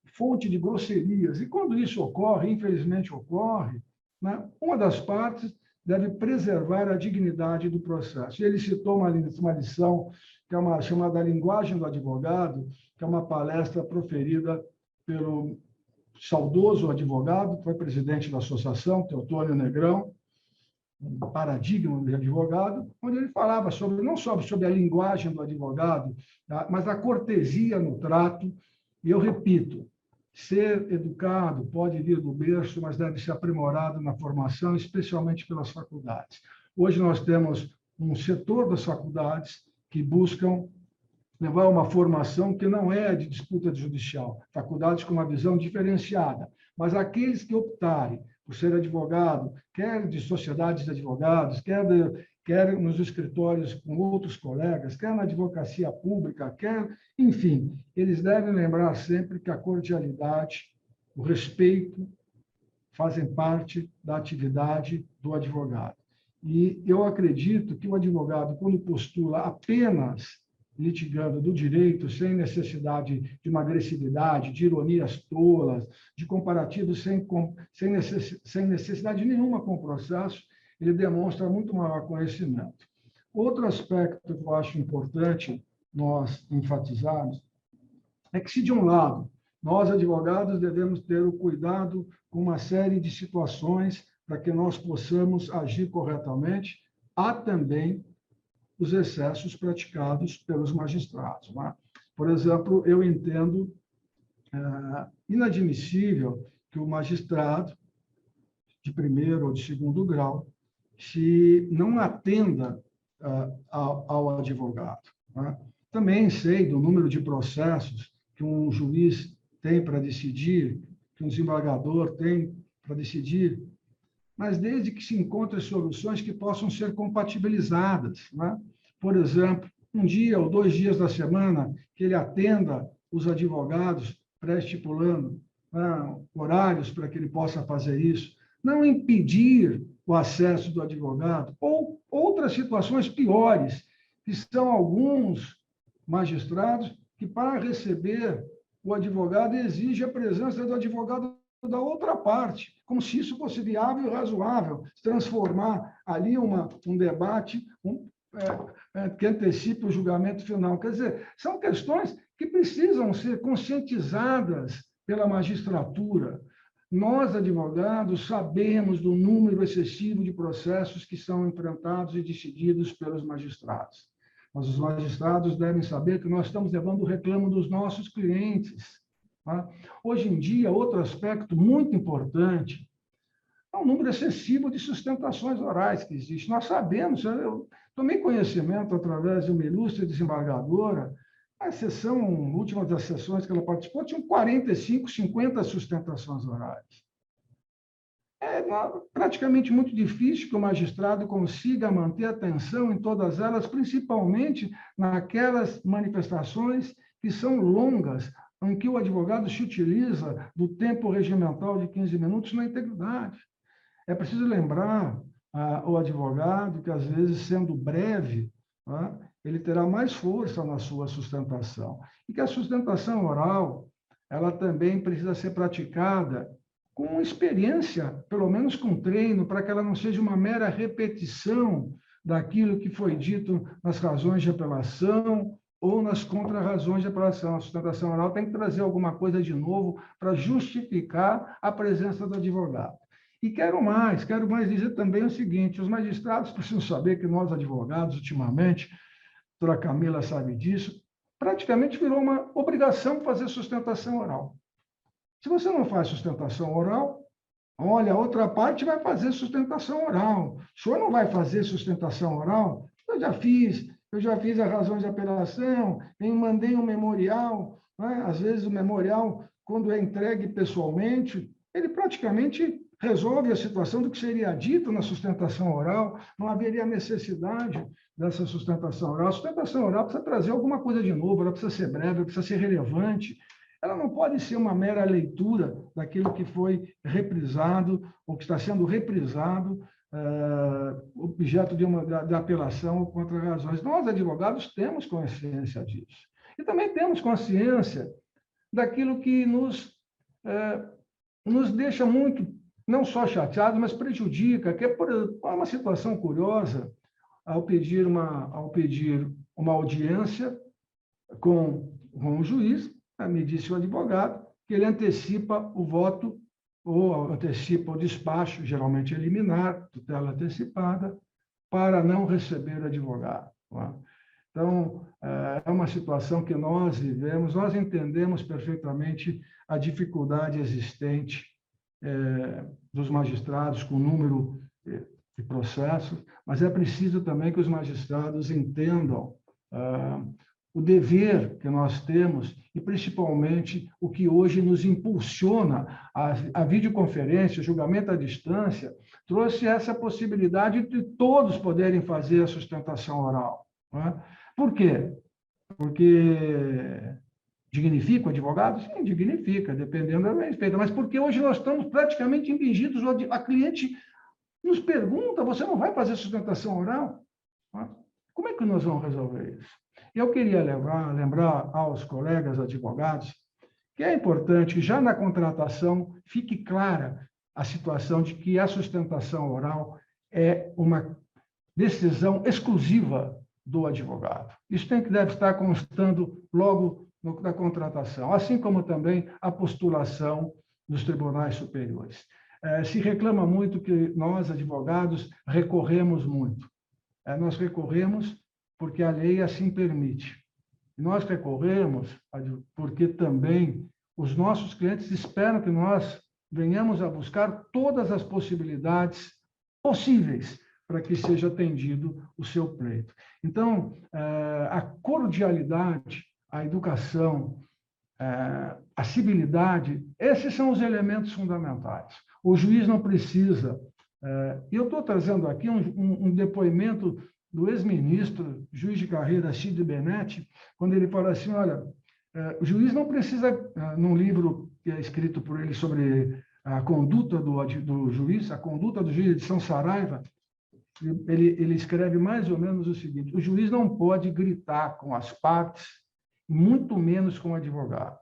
fonte de grosserias. E quando isso ocorre, infelizmente ocorre, uma das partes deve preservar a dignidade do processo. Ele citou uma lição que é chamada Linguagem do Advogado, que é uma palestra proferida pelo saudoso advogado, que foi presidente da associação, Teotônio Negrão, um paradigma de advogado, onde ele falava não só sobre a linguagem do advogado, mas a cortesia no trato. E eu repito, ser educado pode vir do berço, mas deve ser aprimorado na formação, especialmente pelas faculdades. Hoje nós temos um setor das faculdades que buscam levar uma formação que não é de disputa judicial, faculdades com uma visão diferenciada, mas aqueles que optarem por ser advogado, quer de sociedades de advogados, quer nos escritórios com outros colegas, quer na advocacia pública, enfim, eles devem lembrar sempre que a cordialidade, o respeito, fazem parte da atividade do advogado. E eu acredito que o advogado, quando postula apenas litigando do direito, sem necessidade de uma agressividade, de ironias tolas, de comparativos sem necessidade nenhuma com o processo, ele demonstra muito maior conhecimento. Outro aspecto que eu acho importante nós enfatizarmos é que, se de um lado, nós, advogados, devemos ter o cuidado com uma série de situações para que nós possamos agir corretamente. Há também os excessos praticados pelos magistrados, não é? Por exemplo, eu entendo inadmissível que o magistrado de primeiro ou de segundo grau se não atenda ao advogado, né? Também sei do número de processos que um juiz tem para decidir, que um desembargador tem para decidir, mas desde que se encontrem soluções que possam ser compatibilizadas, né? Por exemplo, um dia ou 2 dias da semana que ele atenda os advogados, pré-estipulando, né, horários para que ele possa fazer isso, não impedir o acesso do advogado, ou outras situações piores, que são alguns magistrados que, para receber o advogado, exige a presença do advogado da outra parte, como se isso fosse viável e razoável, transformar ali um debate que antecipe o julgamento final. Quer dizer, são questões que precisam ser conscientizadas pela magistratura. Nós, advogados, sabemos do número excessivo de processos que são enfrentados e decididos pelos magistrados. Mas os magistrados devem saber que nós estamos levando o reclamo dos nossos clientes. Tá? Hoje em dia, outro aspecto muito importante é o número excessivo de sustentações orais que existe. Nós sabemos, eu tomei conhecimento através de uma ilustre desembargadora, a sessão, última das sessões que ela participou, tinham 45, 50 sustentações orais. É praticamente muito difícil que o magistrado consiga manter atenção em todas elas, principalmente naquelas manifestações que são longas, em que o advogado se utiliza do tempo regimental de 15 minutos na integridade. É preciso lembrar ao advogado que, às vezes, sendo breve, ele terá mais força na sua sustentação. E que a sustentação oral, ela também precisa ser praticada com experiência, pelo menos com treino, para que ela não seja uma mera repetição daquilo que foi dito nas razões de apelação ou nas contrarrazões de apelação. A sustentação oral tem que trazer alguma coisa de novo para justificar a presença do advogado. E quero mais dizer também o seguinte: os magistrados precisam saber que nós, advogados, ultimamente, a doutora Camila sabe disso, praticamente virou uma obrigação fazer sustentação oral. Se você não faz sustentação oral, olha, a outra parte vai fazer sustentação oral. O senhor não vai fazer sustentação oral? Eu já fiz a razão de apelação, mandei um memorial, né? Às vezes o memorial, quando é entregue pessoalmente, ele praticamente resolve a situação do que seria dito na sustentação oral, não haveria necessidade dessa sustentação oral. A sustentação oral precisa trazer alguma coisa de novo, ela precisa ser breve, ela precisa ser relevante, ela não pode ser uma mera leitura daquilo que foi reprisado ou que está sendo reprisado, objeto de apelação ou contra-razões. Nós, advogados, temos consciência disso. E também temos consciência daquilo que nos deixa muito, não só chateados, mas prejudica, que é uma situação curiosa, ao pedir uma audiência com o juiz, me disse o advogado que ele antecipa o voto ou antecipa o despacho, geralmente liminar, tutela antecipada, para não receber o advogado. Então, é uma situação que nós vivemos, nós entendemos perfeitamente a dificuldade existente dos magistrados com o número de processos, mas é preciso também que os magistrados entendam o dever que nós temos e, principalmente, o que hoje nos impulsiona. A videoconferência, o julgamento à distância, trouxe essa possibilidade de todos poderem fazer a sustentação oral. Por quê? Porque dignifica o advogado? Sim, dignifica, dependendo da respeito. Mas porque hoje nós estamos praticamente impingidos, a cliente nos pergunta: você não vai fazer sustentação oral? Como é que nós vamos resolver isso? Eu queria lembrar aos colegas advogados que é importante que já na contratação fique clara a situação de que a sustentação oral é uma decisão exclusiva do advogado. Isso deve estar constando logo na contratação, assim como também a postulação nos tribunais superiores. Se reclama muito que nós, advogados, recorremos muito. Nós recorremos porque a lei assim permite. Nós recorremos porque também os nossos clientes esperam que nós venhamos a buscar todas as possibilidades possíveis para que seja atendido o seu pleito. Então, a cordialidade, a educação, a civilidade, esses são os elementos fundamentais. O juiz não precisa... eu estou trazendo aqui um depoimento do ex-ministro, juiz de carreira, Cid Benetti, quando ele fala assim, olha, o juiz não precisa, num livro que é escrito por ele sobre a conduta do juiz, a conduta do juiz, edição Saraiva, ele escreve mais ou menos o seguinte: o juiz não pode gritar com as partes, muito menos com o advogado.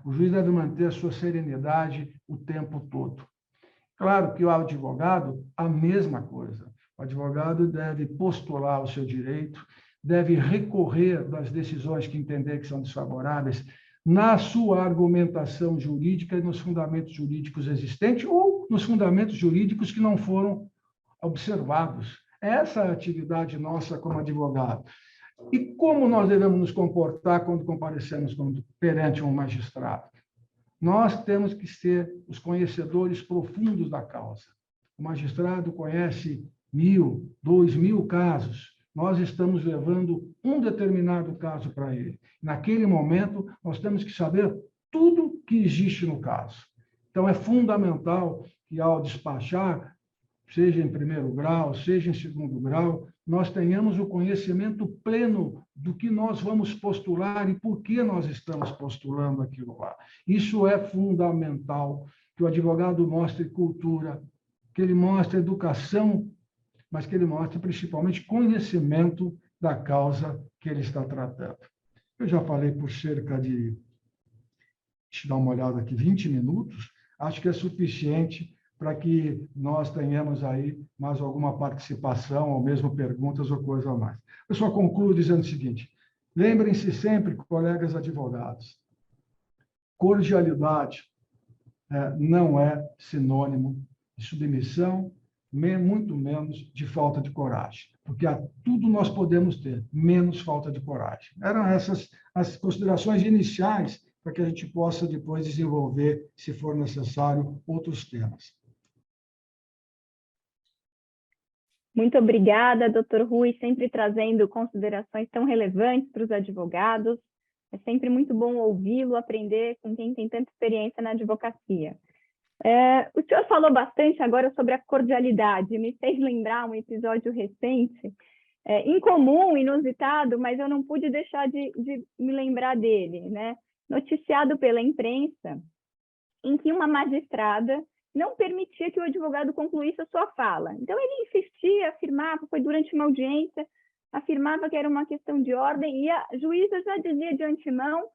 O juiz deve manter a sua serenidade o tempo todo. Claro que o advogado, a mesma coisa. O advogado deve postular o seu direito, deve recorrer das decisões que entender que são desfavoráveis na sua argumentação jurídica e nos fundamentos jurídicos existentes ou nos fundamentos jurídicos que não foram observados. Essa é a atividade nossa como advogado. E como nós devemos nos comportar quando comparecemos perante um magistrado? Nós temos que ser os conhecedores profundos da causa. O magistrado conhece 1.000, 2.000 casos. Nós estamos levando um determinado caso para ele. Naquele momento, nós temos que saber tudo que existe no caso. Então, é fundamental que, ao despachar, seja em primeiro grau, seja em segundo grau, nós tenhamos o conhecimento pleno do que nós vamos postular e por que nós estamos postulando aquilo lá. Isso é fundamental, que o advogado mostre cultura, que ele mostre educação, mas que ele mostre principalmente conhecimento da causa que ele está tratando. Eu já falei por cerca de, deixa eu dar uma olhada aqui, 20 minutos, acho que é suficiente para que nós tenhamos aí mais alguma participação, ou mesmo perguntas ou coisa a mais. Eu só concluo dizendo o seguinte: lembrem-se sempre, colegas advogados, cordialidade não é sinônimo de submissão, muito menos de falta de coragem, porque a tudo nós podemos ter, menos falta de coragem. Eram essas as considerações iniciais para que a gente possa depois desenvolver, se for necessário, outros temas. Muito obrigada, doutor Rui, sempre trazendo considerações tão relevantes para os advogados. É sempre muito bom ouvi-lo, aprender com quem tem tanta experiência na advocacia. O senhor falou bastante agora sobre a cordialidade, me fez lembrar um episódio recente, incomum, inusitado, mas eu não pude deixar de me lembrar dele, né? Noticiado pela imprensa, em que uma magistrada não permitia que o advogado concluísse a sua fala. Então, ele insistia, afirmava, foi durante uma audiência, afirmava que era uma questão de ordem, e a juíza já dizia de antemão,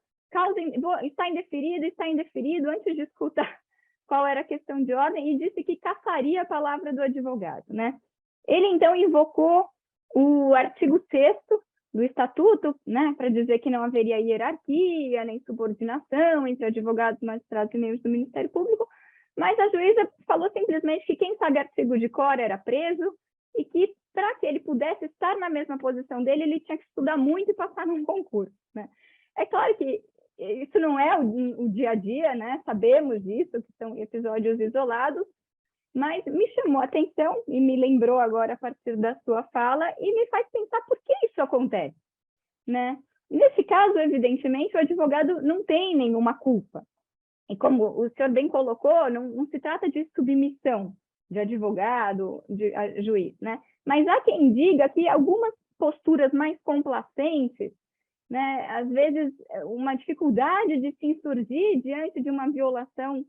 está indeferido, antes de escutar qual era a questão de ordem, e disse que caçaria a palavra do advogado, né? Ele, então, invocou o artigo 6º do Estatuto, né, para dizer que não haveria hierarquia, nem subordinação entre advogados, magistrados e membros do Ministério Público, mas a juíza falou simplesmente que quem sabe artigo de cor era preso e que, para que ele pudesse estar na mesma posição dele, ele tinha que estudar muito e passar num concurso, né? É claro que isso não é o dia a dia, né? Sabemos disso, que são episódios isolados, mas me chamou a atenção e me lembrou agora a partir da sua fala e me faz pensar por que isso acontece, né? Nesse caso, evidentemente, o advogado não tem nenhuma culpa. E como o senhor bem colocou, não se trata de submissão de advogado, de juiz, né? Mas há quem diga que algumas posturas mais complacentes, né, às vezes uma dificuldade de se insurgir diante de uma violação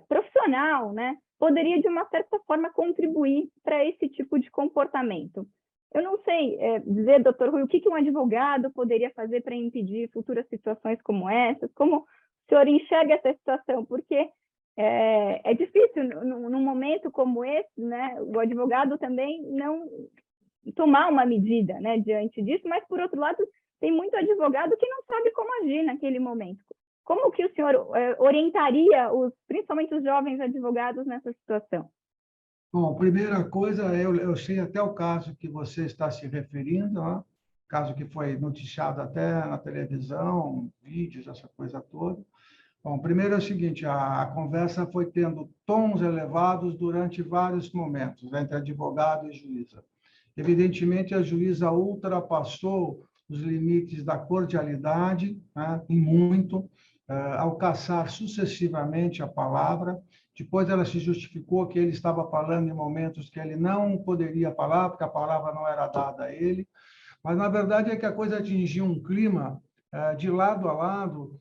profissional, né, poderia, de uma certa forma, contribuir para esse tipo de comportamento. Eu não sei dizer, doutor Rui, o que um advogado poderia fazer para impedir futuras situações como essas, como o senhor enxerga essa situação, porque é difícil, num momento como esse, né, o advogado também não tomar uma medida, né, diante disso, mas, por outro lado, tem muito advogado que não sabe como agir naquele momento. Como que o senhor orientaria, principalmente os jovens advogados, nessa situação? Bom, primeira coisa, eu sei até o caso que você está se referindo, né? Caso que foi noticiado até na televisão, vídeos, essa coisa toda. Bom, primeiro é o seguinte, a conversa foi tendo tons elevados durante vários momentos, entre advogado e juíza. Evidentemente, a juíza ultrapassou os limites da cordialidade, né, em muito, ao caçar sucessivamente a palavra. Depois ela se justificou que ele estava falando em momentos que ele não poderia falar, porque a palavra não era dada a ele. Mas, na verdade, é que a coisa atingiu um clima de lado a lado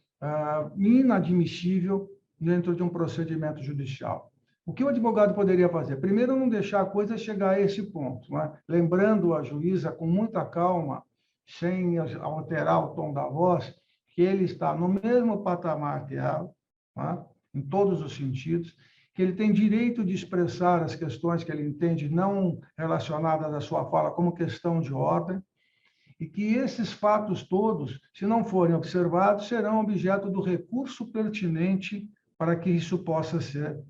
inadmissível dentro de um procedimento judicial. O que o advogado poderia fazer? Primeiro, não deixar a coisa chegar a esse ponto, né? Lembrando a juíza com muita calma, sem alterar o tom da voz, que ele está no mesmo patamar que ela, né? Em todos os sentidos, que ele tem direito de expressar as questões que ele entende não relacionadas à sua fala como questão de ordem, e que esses fatos todos, se não forem observados, serão objeto do recurso pertinente para que isso possa ser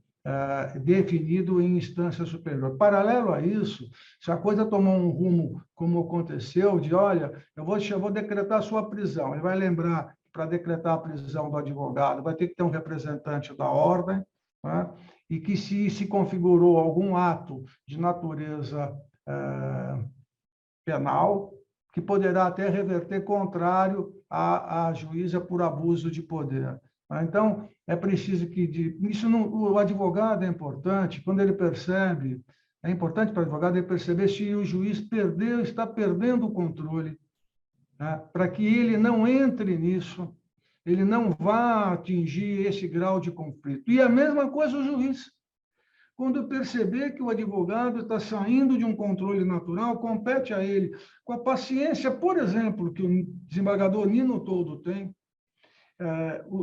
definido em instância superior. Paralelo a isso, se a coisa tomou um rumo como aconteceu, de, olha, eu vou decretar a sua prisão, ele vai lembrar, para decretar a prisão do advogado, vai ter que ter um representante da ordem, né? E que se configurou algum ato de natureza penal, que poderá até reverter contrário à juíza por abuso de poder. Então, é preciso que... o advogado é importante, quando ele percebe, é importante para o advogado ele perceber se o juiz está perdendo o controle, né? Para que ele não entre nisso, ele não vá atingir esse grau de conflito. E a mesma coisa o juiz. Quando perceber que o advogado está saindo de um controle natural, compete a ele, com a paciência, por exemplo, que o desembargador Nino Toldo tem.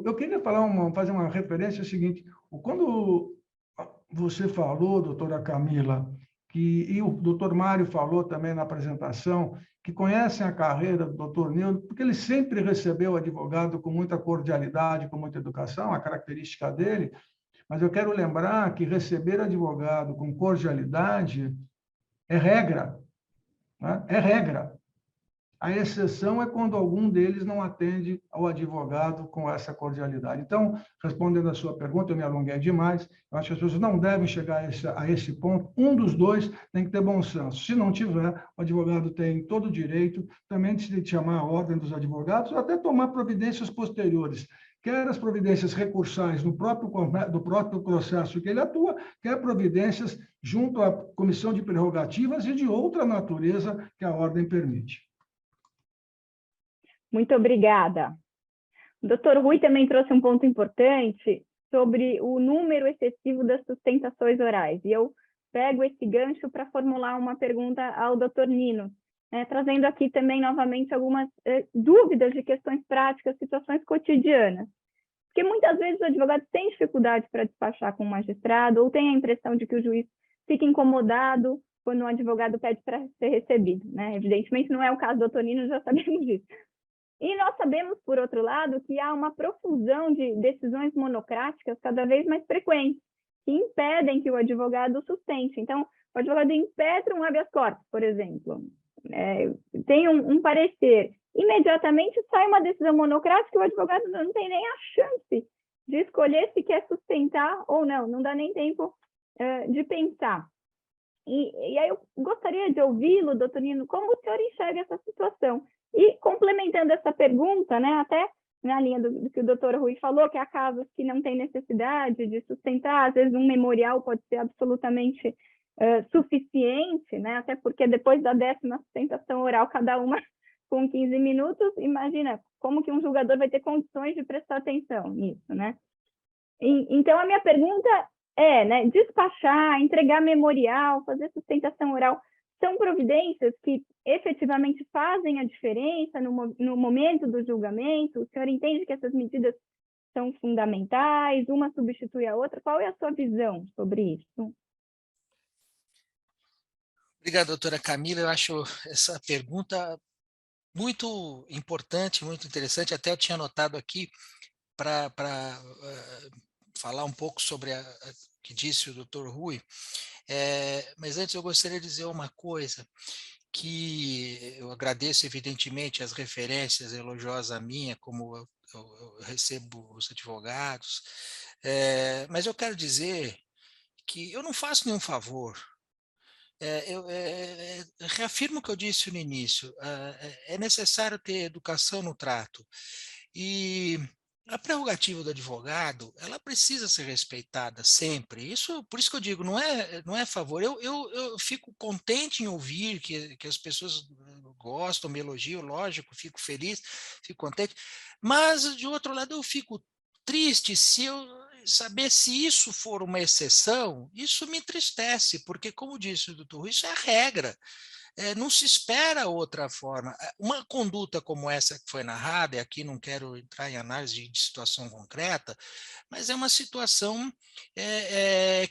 Eu queria fazer uma referência seguinte. Quando você falou, doutora Camila, e o doutor Mário falou também na apresentação, que conhecem a carreira do doutor Nino, porque ele sempre recebeu o advogado com muita cordialidade, com muita educação, a característica dele. Mas eu quero lembrar que receber advogado com cordialidade é regra, né? É regra. A exceção é quando algum deles não atende ao advogado com essa cordialidade. Então, respondendo à sua pergunta, eu me alonguei demais, eu acho que as pessoas não devem chegar a esse ponto. Um dos dois tem que ter bom senso. Se não tiver, o advogado tem todo o direito também de chamar a ordem dos advogados ou até tomar providências posteriores, quer as providências recursais do próprio processo que ele atua, quer providências junto à comissão de prerrogativas e de outra natureza que a ordem permite. Muito obrigada. O doutor Rui também trouxe um ponto importante sobre o número excessivo das sustentações orais. E eu pego esse gancho para formular uma pergunta ao doutor Nino, né, trazendo aqui também novamente algumas dúvidas de questões práticas, situações cotidianas. Porque muitas vezes o advogado tem dificuldade para despachar com o magistrado ou tem a impressão de que o juiz fica incomodado quando um advogado pede para ser recebido, né? Evidentemente não é o caso do doutor Nino, já sabemos disso. E nós sabemos, por outro lado, que há uma profusão de decisões monocráticas cada vez mais frequentes, que impedem que o advogado sustente. Então, o advogado impetra um habeas corpus, por exemplo, tem um parecer, imediatamente sai uma decisão monocrática e o advogado não tem nem a chance de escolher se quer sustentar ou não dá nem tempo de pensar. E aí eu gostaria de ouvi-lo, doutor Nino, como o senhor enxerga essa situação? E complementando essa pergunta, né, até na linha do que o doutor Rui falou, que há casos que não tem necessidade de sustentar, às vezes um memorial pode ser absolutamente suficiente, né, até porque depois da 10ª sustentação oral, cada uma com 15 minutos, imagina como que um julgador vai ter condições de prestar atenção nisso, né? Então, a minha pergunta é, né, despachar, entregar memorial, fazer sustentação oral, são providências que efetivamente fazem a diferença no momento do julgamento? O senhor entende que essas medidas são fundamentais, uma substitui a outra? Qual é a sua visão sobre isso? Obrigado, doutora Camila. Eu acho essa pergunta muito importante, muito interessante. Até eu tinha anotado aqui para falar um pouco sobre o que disse o doutor Rui, mas antes eu gostaria de dizer uma coisa, que eu agradeço evidentemente as referências elogiosas minha, como eu recebo os advogados, mas eu quero dizer que eu não faço nenhum favor. Eu reafirmo o que eu disse no início, é necessário ter educação no trato. E a prerrogativa do advogado, ela precisa ser respeitada sempre. Isso, por isso que eu digo, não é favor. Eu fico contente em ouvir que as pessoas gostam, me elogiam, lógico, fico feliz, fico contente. Mas, de outro lado, eu fico triste se eu saber se isso for uma exceção, isso me entristece, porque, como disse o doutor Rui, isso é a regra. Não se espera outra forma. Uma conduta como essa que foi narrada, e aqui não quero entrar em análise de situação concreta, mas é uma situação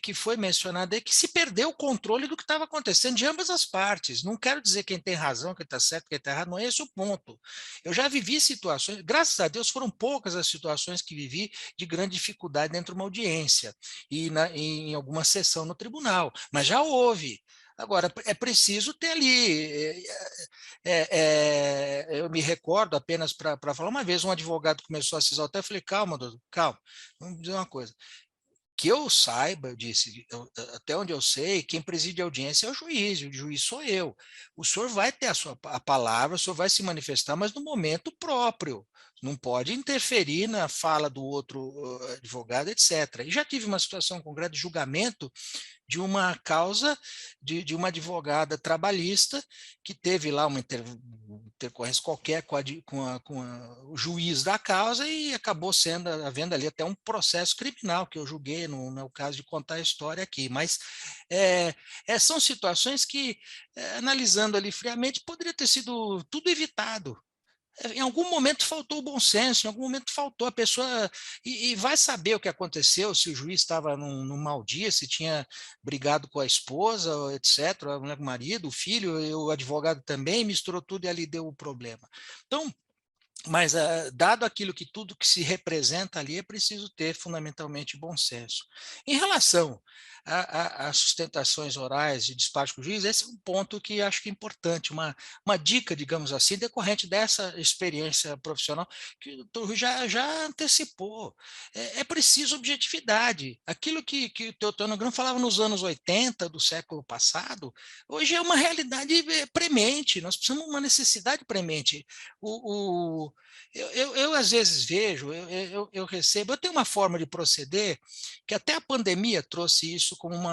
que foi mencionada aí, que se perdeu o controle do que estava acontecendo de ambas as partes. Não quero dizer quem tem razão, quem está certo, quem está errado, não é esse o ponto. Eu já vivi situações, graças a Deus foram poucas as situações que vivi de grande dificuldade dentro de uma audiência e em alguma sessão no tribunal, mas já houve. Agora, é preciso ter ali. Eu me recordo, apenas para falar, uma vez um advogado começou a se exaltar, eu falei, calma, doutor, calma, vamos dizer uma coisa. Que eu saiba, eu disse, até onde eu sei, quem preside a audiência é o juiz sou eu. O senhor vai ter a palavra, o senhor vai se manifestar, mas no momento próprio. Não pode interferir na fala do outro advogado, etc. E já tive uma situação concreta de julgamento de uma causa de uma advogada trabalhista que teve lá uma intercorrência qualquer com o juiz da causa e acabou havendo ali até um processo criminal que eu julguei, não é o caso de contar a história aqui, mas são situações que, analisando ali friamente, poderia ter sido tudo evitado. Em algum momento faltou o bom senso, em algum momento faltou a pessoa, e vai saber o que aconteceu, se o juiz estava num mau dia, se tinha brigado com a esposa, etc., o marido, o filho, o advogado também, misturou tudo e ali deu o problema. Então, mas, dado aquilo que tudo que se representa ali, é preciso ter fundamentalmente bom senso. Em relação às sustentações orais de despacho com o juiz, esse é um ponto que acho que é importante, uma dica, digamos assim, decorrente dessa experiência profissional, que o doutor Rui já antecipou. É preciso objetividade. Aquilo que o Teotônio Grão falava nos anos 80 do século passado, hoje é uma realidade premente, nós precisamos de uma necessidade premente. Eu às vezes vejo, eu recebo, eu tenho uma forma de proceder que até a pandemia trouxe isso como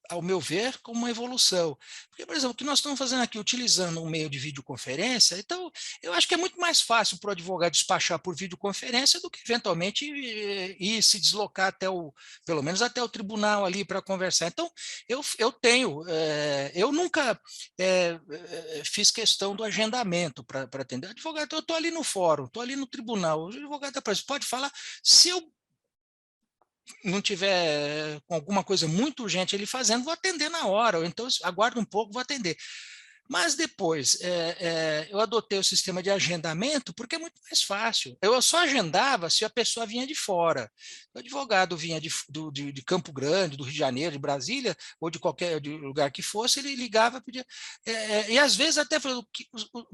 ao meu ver, como uma evolução. Porque, por exemplo, o que nós estamos fazendo aqui, utilizando um meio de videoconferência, então, eu acho que é muito mais fácil para o advogado despachar por videoconferência do que, eventualmente, ir se deslocar pelo menos até o tribunal ali para conversar. Então, eu nunca fiz questão do agendamento para atender. Advogado, eu estou ali no fórum, estou ali no tribunal, o advogado pode falar, se eu não tiver com alguma coisa muito urgente ele fazendo, vou atender na hora, ou então aguardo um pouco, vou atender. Mas depois, eu adotei o sistema de agendamento porque é muito mais fácil. Eu só agendava se a pessoa vinha de fora. O advogado vinha de Campo Grande, do Rio de Janeiro, de Brasília, ou de qualquer lugar que fosse, ele ligava, pedia. E às vezes até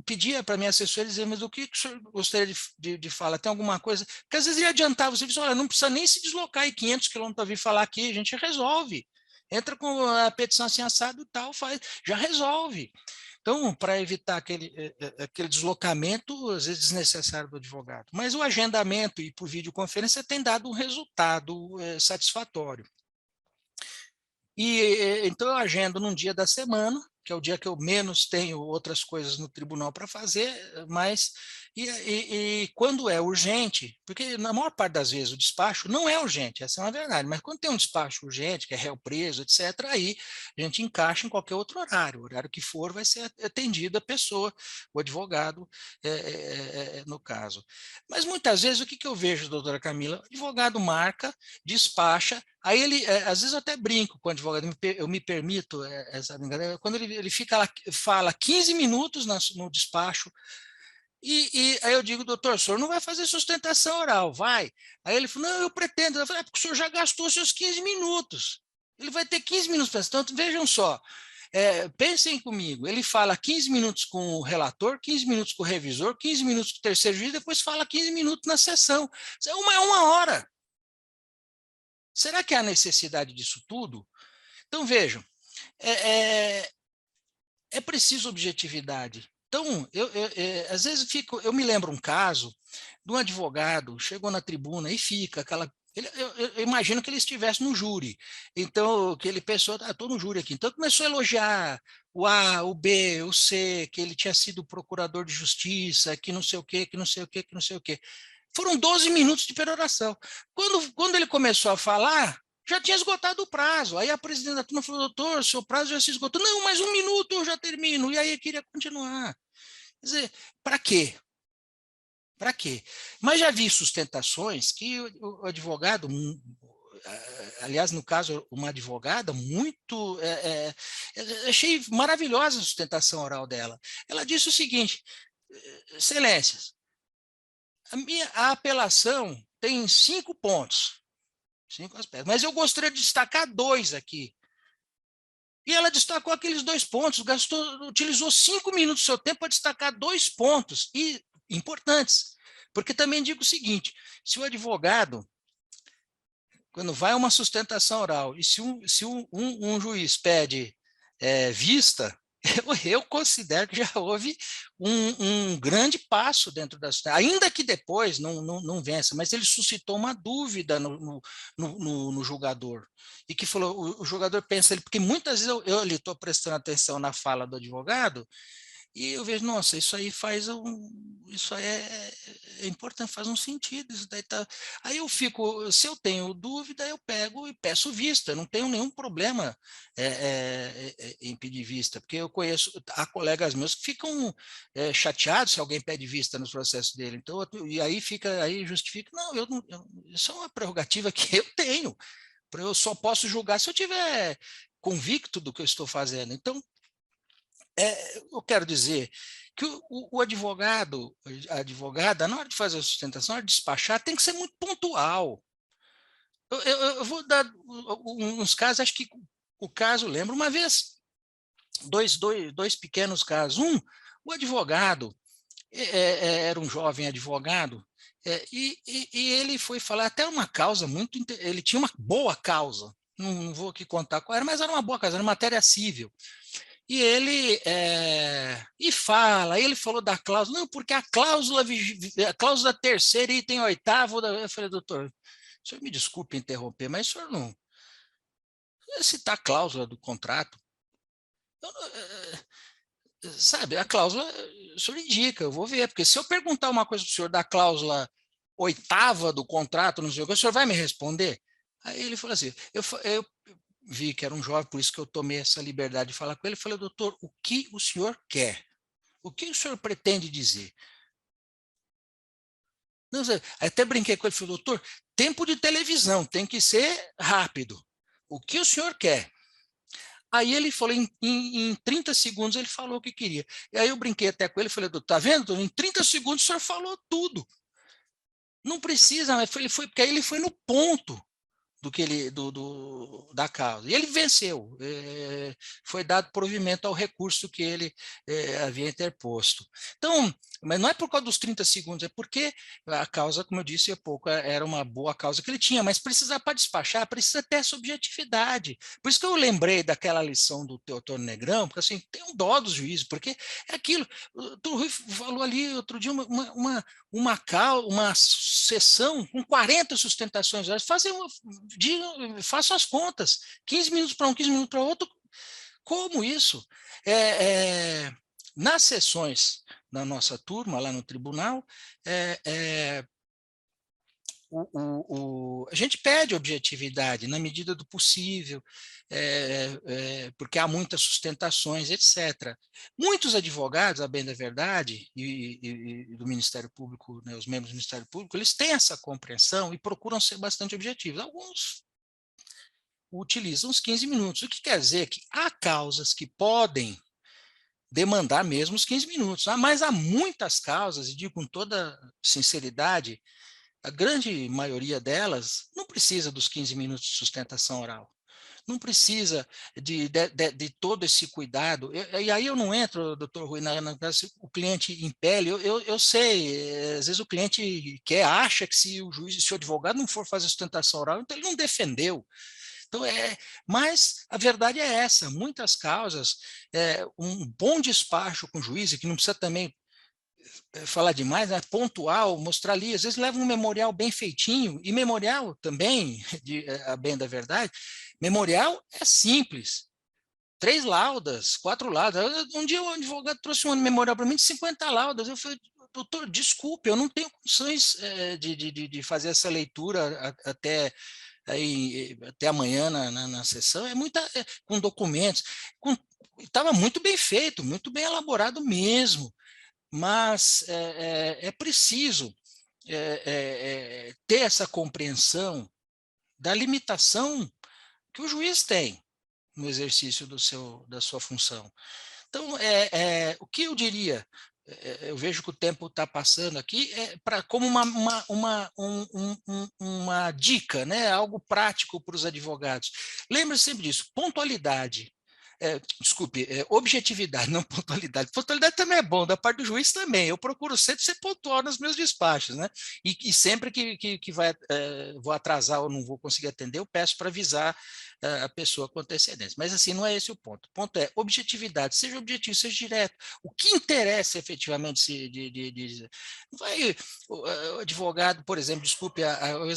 pedia para minha assessora, dizer, mas o que o senhor gostaria de falar? Tem alguma coisa? Porque às vezes ele adiantava o serviço, olha, não precisa nem se deslocar aí 500 quilômetros para vir falar aqui, a gente resolve. Entra com a petição assim assado e tal, já resolve. Então, para evitar aquele deslocamento, às vezes desnecessário do advogado. Mas o agendamento e por videoconferência tem dado um resultado satisfatório. Então, eu agendo num dia da semana, que é o dia que eu menos tenho outras coisas no tribunal para fazer, mas quando é urgente, porque na maior parte das vezes o despacho não é urgente, essa é uma verdade, mas quando tem um despacho urgente, que é réu preso, etc., aí a gente encaixa em qualquer outro horário, o horário que for vai ser atendida a pessoa, o advogado, no caso. Mas muitas vezes o que eu vejo, doutora Camila, o advogado marca, despacha, aí ele, às vezes eu até brinco com o advogado, eu me permito essa brincadeira, quando ele fica lá, fala 15 minutos no despacho, E aí eu digo, doutor, o senhor não vai fazer sustentação oral, vai? Aí ele falou, não, eu pretendo. Eu falei, porque o senhor já gastou seus 15 minutos. Ele vai ter 15 minutos para isso. Então, vejam só, pensem comigo, ele fala 15 minutos com o relator, 15 minutos com o revisor, 15 minutos com o terceiro juiz, depois fala 15 minutos na sessão. É uma hora. Será que há necessidade disso tudo? Então, vejam, é preciso objetividade. Então, às vezes eu me lembro um caso de um advogado, chegou na tribuna e fica aquela... Eu imagino que ele estivesse no júri. Então, que ele pensou, estou no júri aqui. Então, começou a elogiar o A, o B, o C, que ele tinha sido procurador de justiça, que não sei o quê, que não sei o quê, que não sei o quê. Foram 12 minutos de peroração. Quando ele começou a falar, já tinha esgotado o prazo. Aí a presidente da turma falou, doutor, seu prazo já se esgotou. Não, mais 1 minuto eu já termino. E aí eu queria continuar. Quer dizer, para quê? Para quê? Mas já vi sustentações que o advogado, aliás, no caso, uma advogada muito... achei maravilhosa a sustentação oral dela. Ela disse o seguinte, excelências, a apelação tem 5 pontos. 5 aspectos. Mas eu gostaria de destacar 2 aqui. E ela destacou aqueles 2 pontos, utilizou 5 minutos do seu tempo para destacar 2 pontos importantes. Porque também digo o seguinte, se o advogado, quando vai a uma sustentação oral, e se um juiz pede vista, eu considero que já houve um grande passo dentro da sustentação, ainda que depois não vença, mas ele suscitou uma dúvida no julgador, e que falou, o jogador pensa, porque muitas vezes eu ali estou prestando atenção na fala do advogado, e eu vejo, nossa, isso aí isso aí é importante, faz um sentido, isso daí tá... Aí eu fico, se eu tenho dúvida, eu pego e peço vista, não tenho nenhum problema em pedir vista, porque eu conheço, há colegas meus que ficam chateados se alguém pede vista nos processos dele, então, e aí justifica, não, isso é uma prerrogativa que eu tenho, eu só posso julgar se eu tiver convicto do que eu estou fazendo, então, eu quero dizer que o advogado, a advogada, na hora de fazer a sustentação, na hora de despachar, tem que ser muito pontual. Eu vou dar uns casos, acho que o caso, lembro, uma vez, dois pequenos casos. O advogado, era um jovem advogado, e ele foi falar até uma causa muito... Ele tinha uma boa causa, não vou aqui contar qual era, mas era uma boa causa, era matéria cível. E ele ele falou da cláusula, não, porque a cláusula terceira, item 8º, eu falei, doutor, o senhor me desculpe interromper, mas o senhor não citar a cláusula do contrato, sabe, a cláusula, o senhor indica, eu vou ver, porque se eu perguntar uma coisa para o senhor da cláusula 8ª do contrato, não sei o que, o senhor vai me responder? Aí ele falou assim, eu vi que era um jovem, por isso que eu tomei essa liberdade de falar com ele. Falei, doutor, o que o senhor quer? O que o senhor pretende dizer? Não, até brinquei com ele, falei, doutor, tempo de televisão, tem que ser rápido. O que o senhor quer? Aí ele falou, em 30 segundos ele falou o que queria. E aí eu brinquei até com ele, falei, doutor, tá vendo? Em 30 segundos o senhor falou tudo. Não precisa, mas porque aí ele foi no ponto da causa. E ele venceu, foi dado provimento ao recurso que ele havia interposto. Então, mas não é por causa dos 30 segundos, é porque a causa, como eu disse há pouco, era uma boa causa que ele tinha, mas para despachar, precisa ter essa objetividade. Por isso que eu lembrei daquela lição do Teotônio Negrão, porque assim, tem um dó dos juízes, porque é aquilo, o Rui falou ali outro dia, uma sessão com 40 sustentações, faço as contas, 15 minutos para um, 15 minutos para outro, como isso? Nas sessões da nossa turma, lá no tribunal, a gente pede objetividade na medida do possível, porque há muitas sustentações, etc. Muitos advogados, a bem da verdade, e do Ministério Público, né, os membros do Ministério Público, eles têm essa compreensão e procuram ser bastante objetivos. Alguns utilizam os 15 minutos, o que quer dizer que há causas que podem demandar mesmo os 15 minutos. Mas há muitas causas, e digo com toda sinceridade, a grande maioria delas não precisa dos 15 minutos de sustentação oral. Não precisa de todo esse cuidado. E aí eu não entro, doutor Rui, o cliente impele. Eu sei, às vezes o cliente acha que se o juiz, se o advogado não for fazer sustentação oral, então ele não defendeu. Então, mas a verdade é essa, muitas causas, um bom despacho com o juiz, que não precisa também falar demais, né? Pontual, mostrar ali, às vezes leva um memorial bem feitinho, e memorial também, a bem da verdade, memorial é simples, 3 laudas, 4 laudas. Um dia o advogado trouxe um memorial para mim de 50 laudas, eu falei, doutor, desculpe, eu não tenho condições de fazer essa leitura até amanhã na sessão, com documentos, estava muito bem feito, muito bem elaborado mesmo, mas é preciso ter essa compreensão da limitação que o juiz tem no exercício da sua função. Então, o que eu diria, eu vejo que o tempo está passando aqui, como uma dica, né? Algo prático para os advogados. Lembre sempre disso, pontualidade. Desculpe, objetividade, não pontualidade. Pontualidade também é bom, da parte do juiz também. Eu procuro sempre ser pontual nos meus despachos, né? E sempre que vou atrasar ou não vou conseguir atender, eu peço para avisar a pessoa com antecedência. Mas assim, não é esse o ponto. O ponto é objetividade, seja objetivo, seja direto. O que interessa efetivamente o advogado, por exemplo, desculpe,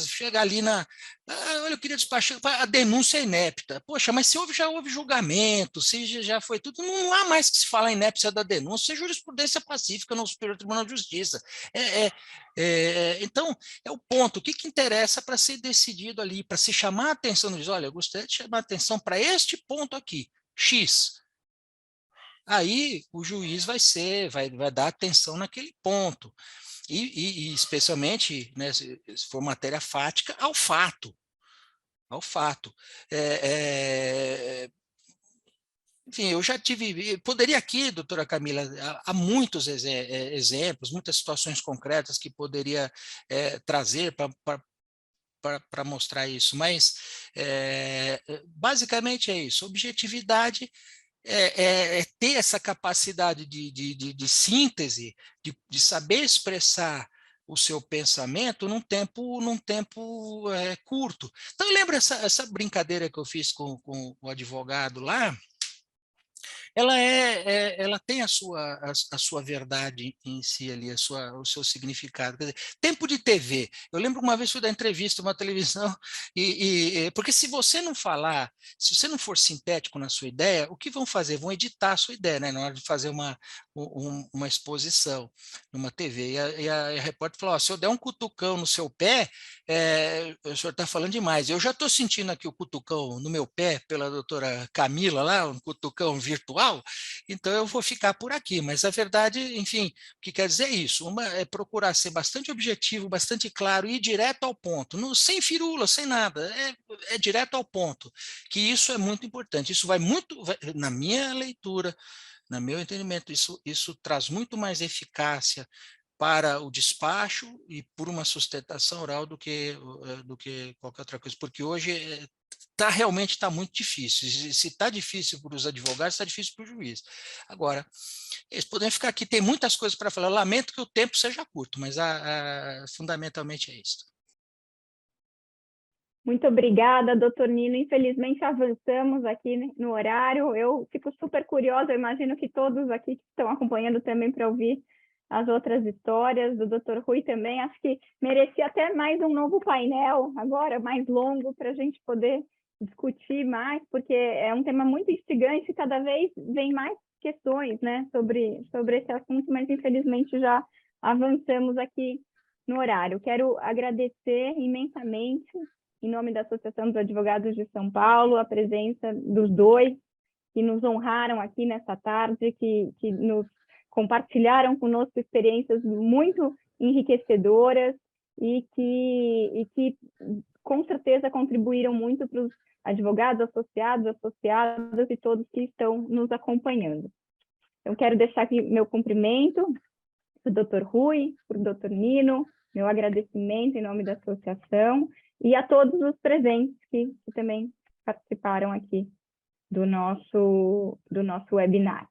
chega ali olha, eu queria despachar, a denúncia é inepta. Poxa, mas já houve julgamento, se já foi tudo, não há mais que se falar inépcia da denúncia, é jurisprudência pacífica no Superior Tribunal de Justiça. Então, é o ponto, o que interessa para ser decidido ali, para se chamar a atenção, diz, olha, eu gostaria de chamar a atenção para este ponto aqui, X. Aí o juiz vai dar atenção naquele ponto. E especialmente, né, se for matéria fática, ao fato. Enfim, eu já poderia aqui, doutora Camila, há muitos exemplos, muitas situações concretas que poderia trazer para mostrar isso, mas basicamente é isso, objetividade ter essa capacidade de síntese, de saber expressar o seu pensamento num tempo curto. Então, lembra essa brincadeira que eu fiz com o advogado lá? Ela tem a sua verdade em si ali, o seu significado. Quer dizer, tempo de TV. Eu lembro uma vez fui dar entrevista uma televisão, porque se você não falar, se você não for sintético na sua ideia, o que vão fazer? Vão editar a sua ideia, né, na hora de fazer uma exposição numa TV. E a repórter falou, se eu der um cutucão no seu pé, o senhor está falando demais. Eu já estou sentindo aqui o cutucão no meu pé pela doutora Camila lá, um cutucão virtual, então eu vou ficar por aqui, mas a verdade, enfim, o que quer dizer é isso, é procurar ser bastante objetivo, bastante claro e direto ao ponto, sem firula, sem nada, é direto ao ponto, que isso é muito importante, isso na minha leitura, no meu entendimento, isso traz muito mais eficácia para o despacho e por uma sustentação oral do que qualquer outra coisa, porque hoje realmente está muito difícil. Se está difícil para os advogados, está difícil para o juiz. Agora, eles podem ficar aqui, tem muitas coisas para falar, lamento que o tempo seja curto, mas fundamentalmente é isso. Muito obrigada, doutor Nino. Infelizmente, avançamos aqui no horário. Eu fico super curiosa, eu imagino que todos aqui que estão acompanhando também para ouvir as outras histórias, do doutor Rui também. Acho que merecia até mais um novo painel, agora mais longo, para a gente poder discutir mais, porque é um tema muito instigante e cada vez vem mais questões, né, sobre esse assunto, mas infelizmente já avançamos aqui no horário. Quero agradecer imensamente, em nome da Associação dos Advogados de São Paulo, a presença dos dois que nos honraram aqui nessa tarde, que nos compartilharam conosco experiências muito enriquecedoras e que com certeza contribuíram muito para os advogados, associados, associadas e todos que estão nos acompanhando. Então, quero deixar aqui meu cumprimento para o doutor Rui, para o doutor Nino, meu agradecimento em nome da associação e a todos os presentes que também participaram aqui do nosso webinar.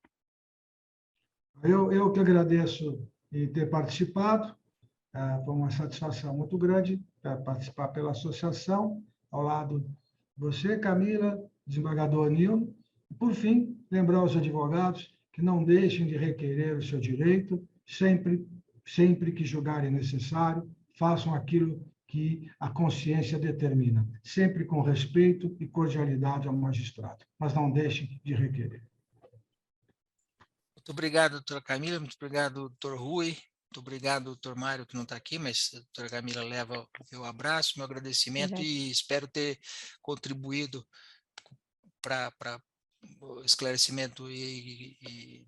Eu que agradeço em ter participado. Foi uma satisfação muito grande participar pela associação, ao lado de você, Camila, desembargador Nilo. E, por fim, lembrar aos advogados que não deixem de requerer o seu direito, sempre que julgarem necessário, façam aquilo que a consciência determina, sempre com respeito e cordialidade ao magistrado, mas não deixem de requerer. Muito obrigado, doutora Camila, muito obrigado, doutor Rui, muito obrigado, doutor Mário, que não está aqui, mas a doutora Camila leva o meu abraço, meu agradecimento e espero ter contribuído para o esclarecimento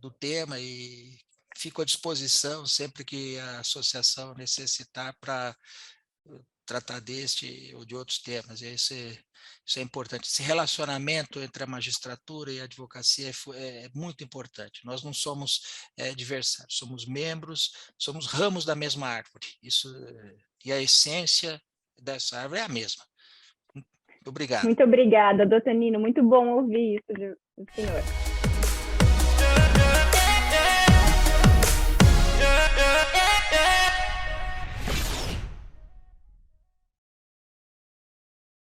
do tema e fico à disposição sempre que a associação necessitar para tratar deste ou de outros temas. Isso é importante. Esse relacionamento entre a magistratura e a advocacia é muito importante. Nós não somos adversários, somos membros, somos ramos da mesma árvore. E a essência dessa árvore é a mesma. Muito obrigado. Muito obrigada, doutor Nino. Muito bom ouvir isso do senhor.